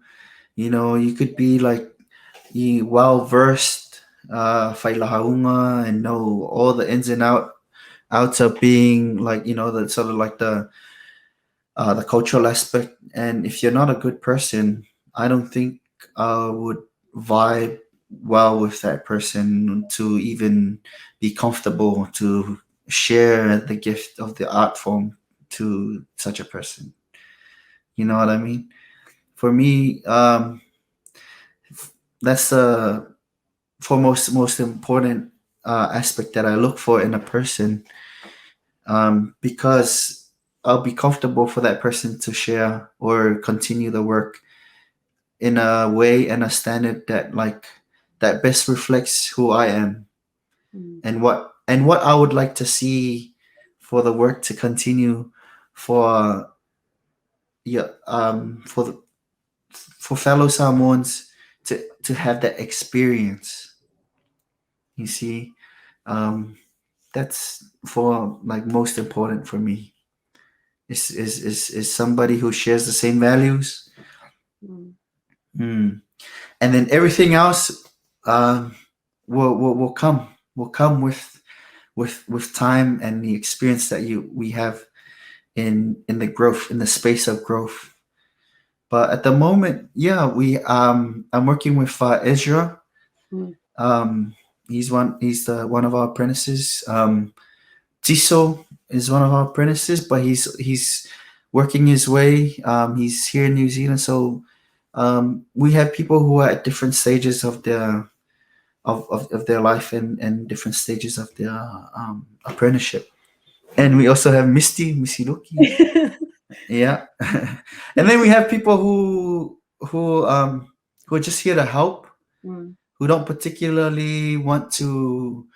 You could be like, you well versed, failahaunga, and know all the ins and outs of being, like, the sort of like the cultural aspect. And if you're not a good person, I don't think would vibe well with that person to even be comfortable to share the gift of the art form to such a person. You know what I mean? For me, that's for most important aspect that I look for in a person, because I'll be comfortable for that person to share or continue the work in a way and a standard that that best reflects who I am Mm. and what I would like to see for the work to continue for yeah for fellow Samoans to have that experience. You see, um, that's for like most important for me is somebody who shares the same values. Mm. Mm. And then everything else um, will come with time and the experience that you we have in the growth in the space of growth. But at the moment, yeah, we I'm working with Ezra. Mm. Um, he's the one of our apprentices. Tiso is one of our apprentices, but he's working his way. He's here in New Zealand, so we have people who are at different stages of of their life and different stages of their apprenticeship. And we also have Misty Loki. Yeah. And then we have people who are just here to help, Mm. who don't particularly want to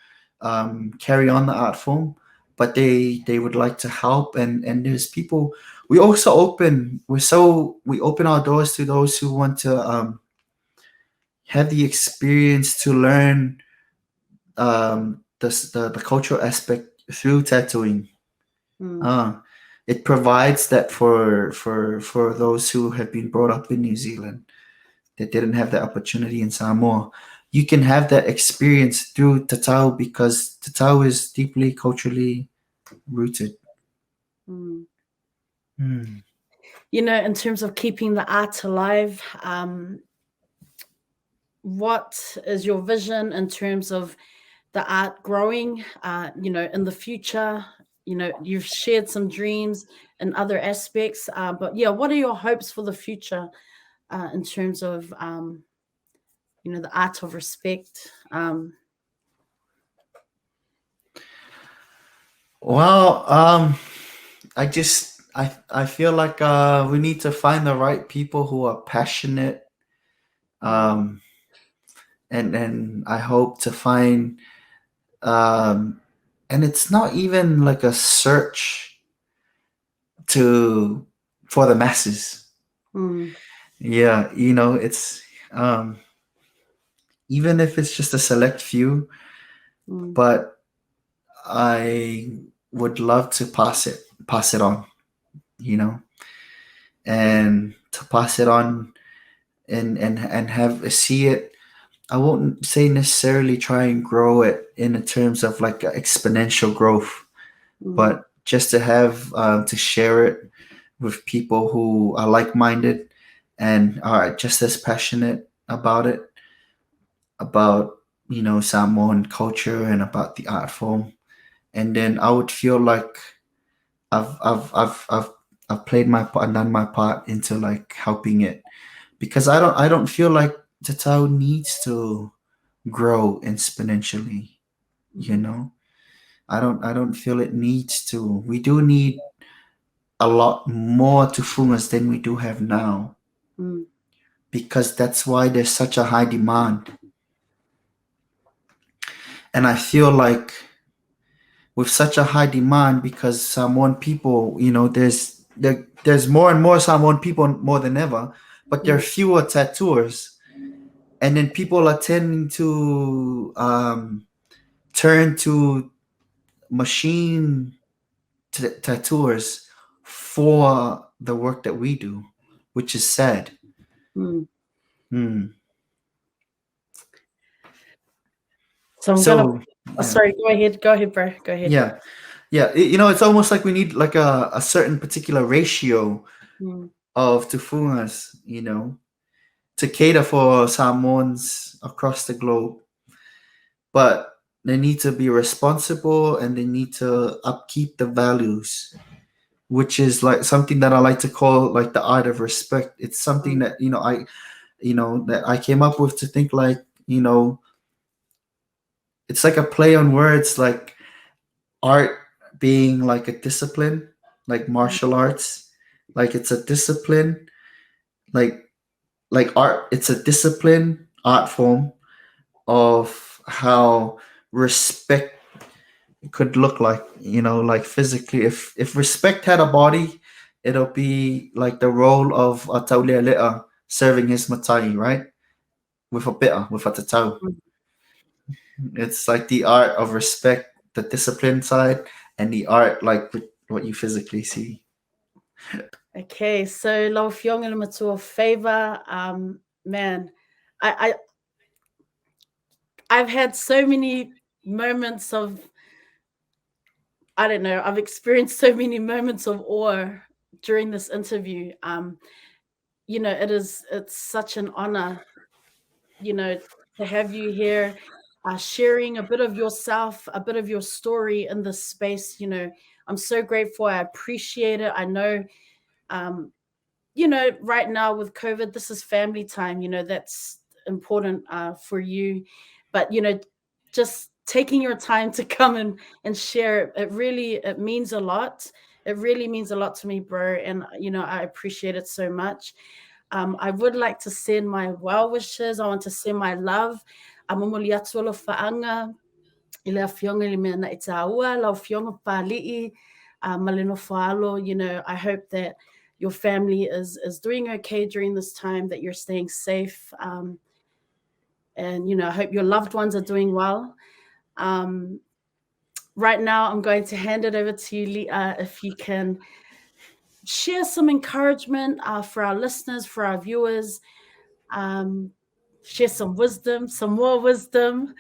carry on the art form, but they would like to help. And there's people. We also we open our doors to those who want to have the experience to learn the cultural aspect through tattooing. Mm. Uh, it provides that for those who have been brought up in New Zealand that didn't have that opportunity in Samoa. You can have that experience through tātatau because tātatau is deeply culturally rooted. Mm. Hmm. You know, in terms of keeping the art alive, what is your vision in terms of the art growing, you know, in the future? You know, you've shared some dreams and other aspects, but yeah, what are your hopes for the future in terms of, you know, the art of respect? Well, I feel like we need to find the right people who are passionate, Mm. um, and I hope to find um, and it's not even like a search to for the masses. Mm. Yeah, it's um, even if it's just a select few, Mm. but I would love to pass it on, you know, and to pass it on and have see it. I won't say necessarily try and grow it in the terms of like exponential growth, Mm. but just to have to share it with people who are like-minded and are just as passionate about it, about Samoan culture and about the art form. And then I would feel like I've I've I've I've I've played my part and done my part into like helping it because I don't feel like Tatao needs to grow exponentially. You Mm. know, I don't feel it needs to. We do need a lot more tufungas than we do have now Mm. because that's why there's such a high demand. And I feel like with such a high demand because Samoan people, there's more and more Samoan people more than ever, but there are Mm. fewer tattooers, and then people are tending to turn to machine tattooers for the work that we do, which is sad. Mm. Hmm. So I'm gonna. So Oh, yeah, sorry, go ahead, bro. Go ahead. yeah, yeah. It's almost like we need like a certain particular ratio Mm. of tufungas, to cater for Samoans across the globe, but they need to be responsible and they need to upkeep the values, which is like something that I like to call like the art of respect. It's something Mm. that that I came up with to think like it's like a play on words, like art being like a discipline, like martial arts, like it's a discipline, like art, it's a discipline art form of how respect could look like, like physically. If respect had a body, it'll be like the role of a taulelea serving his matai, right? With a bitter, with a tatau. It's like the art of respect, the discipline side, and the art like what you physically see. Okay, so Laifionga Matua favor. Man, I I've had so many moments of, I don't know, I've experienced so many moments of awe during this interview. It's such an honor, to have you here, sharing a bit of yourself, a bit of your story in this space. I'm so grateful. I appreciate it. I know, right now with COVID, this is family time. That's important for you. But, just taking your time to come and share, it means a lot. It really means a lot to me, bro. And, I appreciate it so much. I would like to send my well wishes. I want to send my love. Amomoliatualo fa'anga, ile afionga ile mea na itaua, la afionga pali'i, malino fa'alo. I hope that your family is doing okay during this time, that you're staying safe. And, I hope your loved ones are doing well. Right now, I'm going to hand it over to you, Leah, if you can share some encouragement for our listeners, for our viewers, share some wisdom, some more wisdom.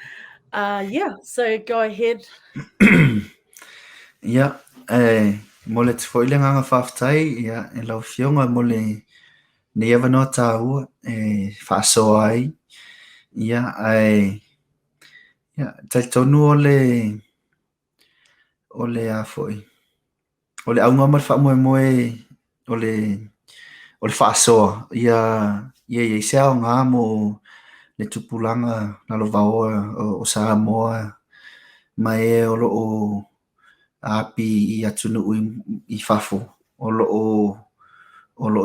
So go ahead. Yeah, mole te foi le nganga whaftai, ia, e lau fionga mole ne ewa no tāua, Fesola'i, ia, ia, tai tonu ole a foi. Ole au ngama wha moe ole Fesoa, ia sea o ngā mo le tupulanga na lo vaoa o Samoa, mai o loo api I atunu I fafo, o loo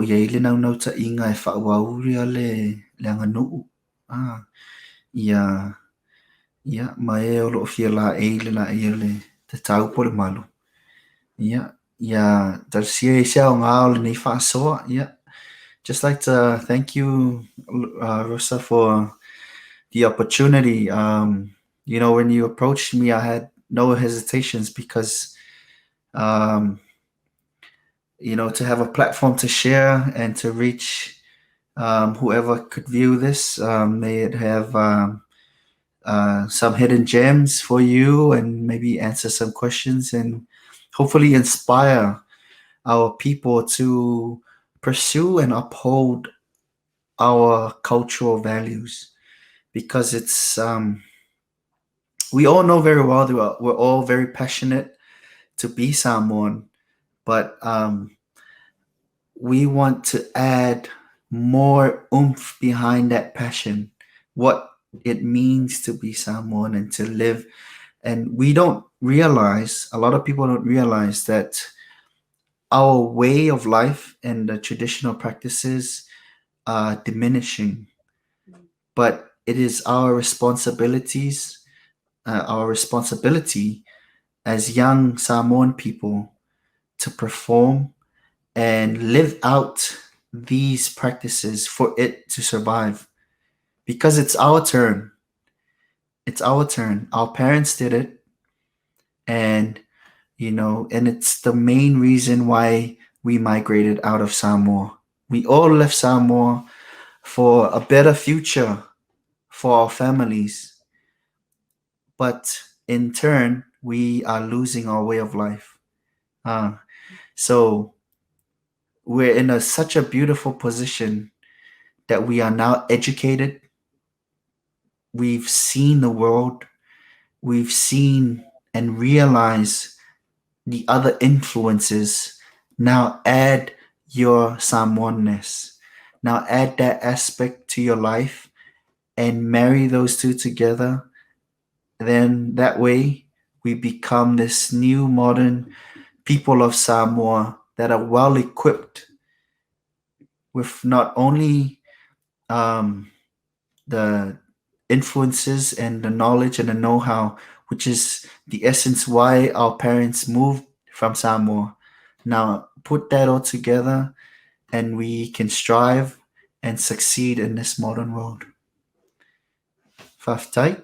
iei le nau ta inga e whauauri a le anga nuu. Ia, mai o loo fia la la le te tau po le malu. Ia, tarsia I sea o ngā o le nei Fesoa, ia. Just like to thank you, Rosa, for the opportunity. When you approached me, I had no hesitations because, to have a platform to share and to reach whoever could view this, may it have some hidden gems for you and maybe answer some questions and hopefully inspire our people to pursue and uphold our cultural values, because it's we all know very well that we're all very passionate to be Samoan, but we want to add more oomph behind that passion, what it means to be Samoan and to live. And we don't realize, a lot of people don't realize that our way of life and the traditional practices are diminishing, but it is our responsibility as young Samoan people to perform and live out these practices for it to survive, because it's our turn. It's our turn. Our parents did it, and and it's the main reason why we migrated out of Samoa. We all left Samoa for a better future for our families, but in turn we are losing our way of life. So we're in such a beautiful position that we are now educated. We've seen the world. We've seen and realized the other influences. Now add your Samoanness. Now add that aspect to your life and marry those two together. then that way we become this new modern people of Samoa that are well equipped with not only the influences and the knowledge and the know-how, which is the essence why our parents moved from Samoa. Now put that all together and we can strive and succeed in this modern world. Whaftai.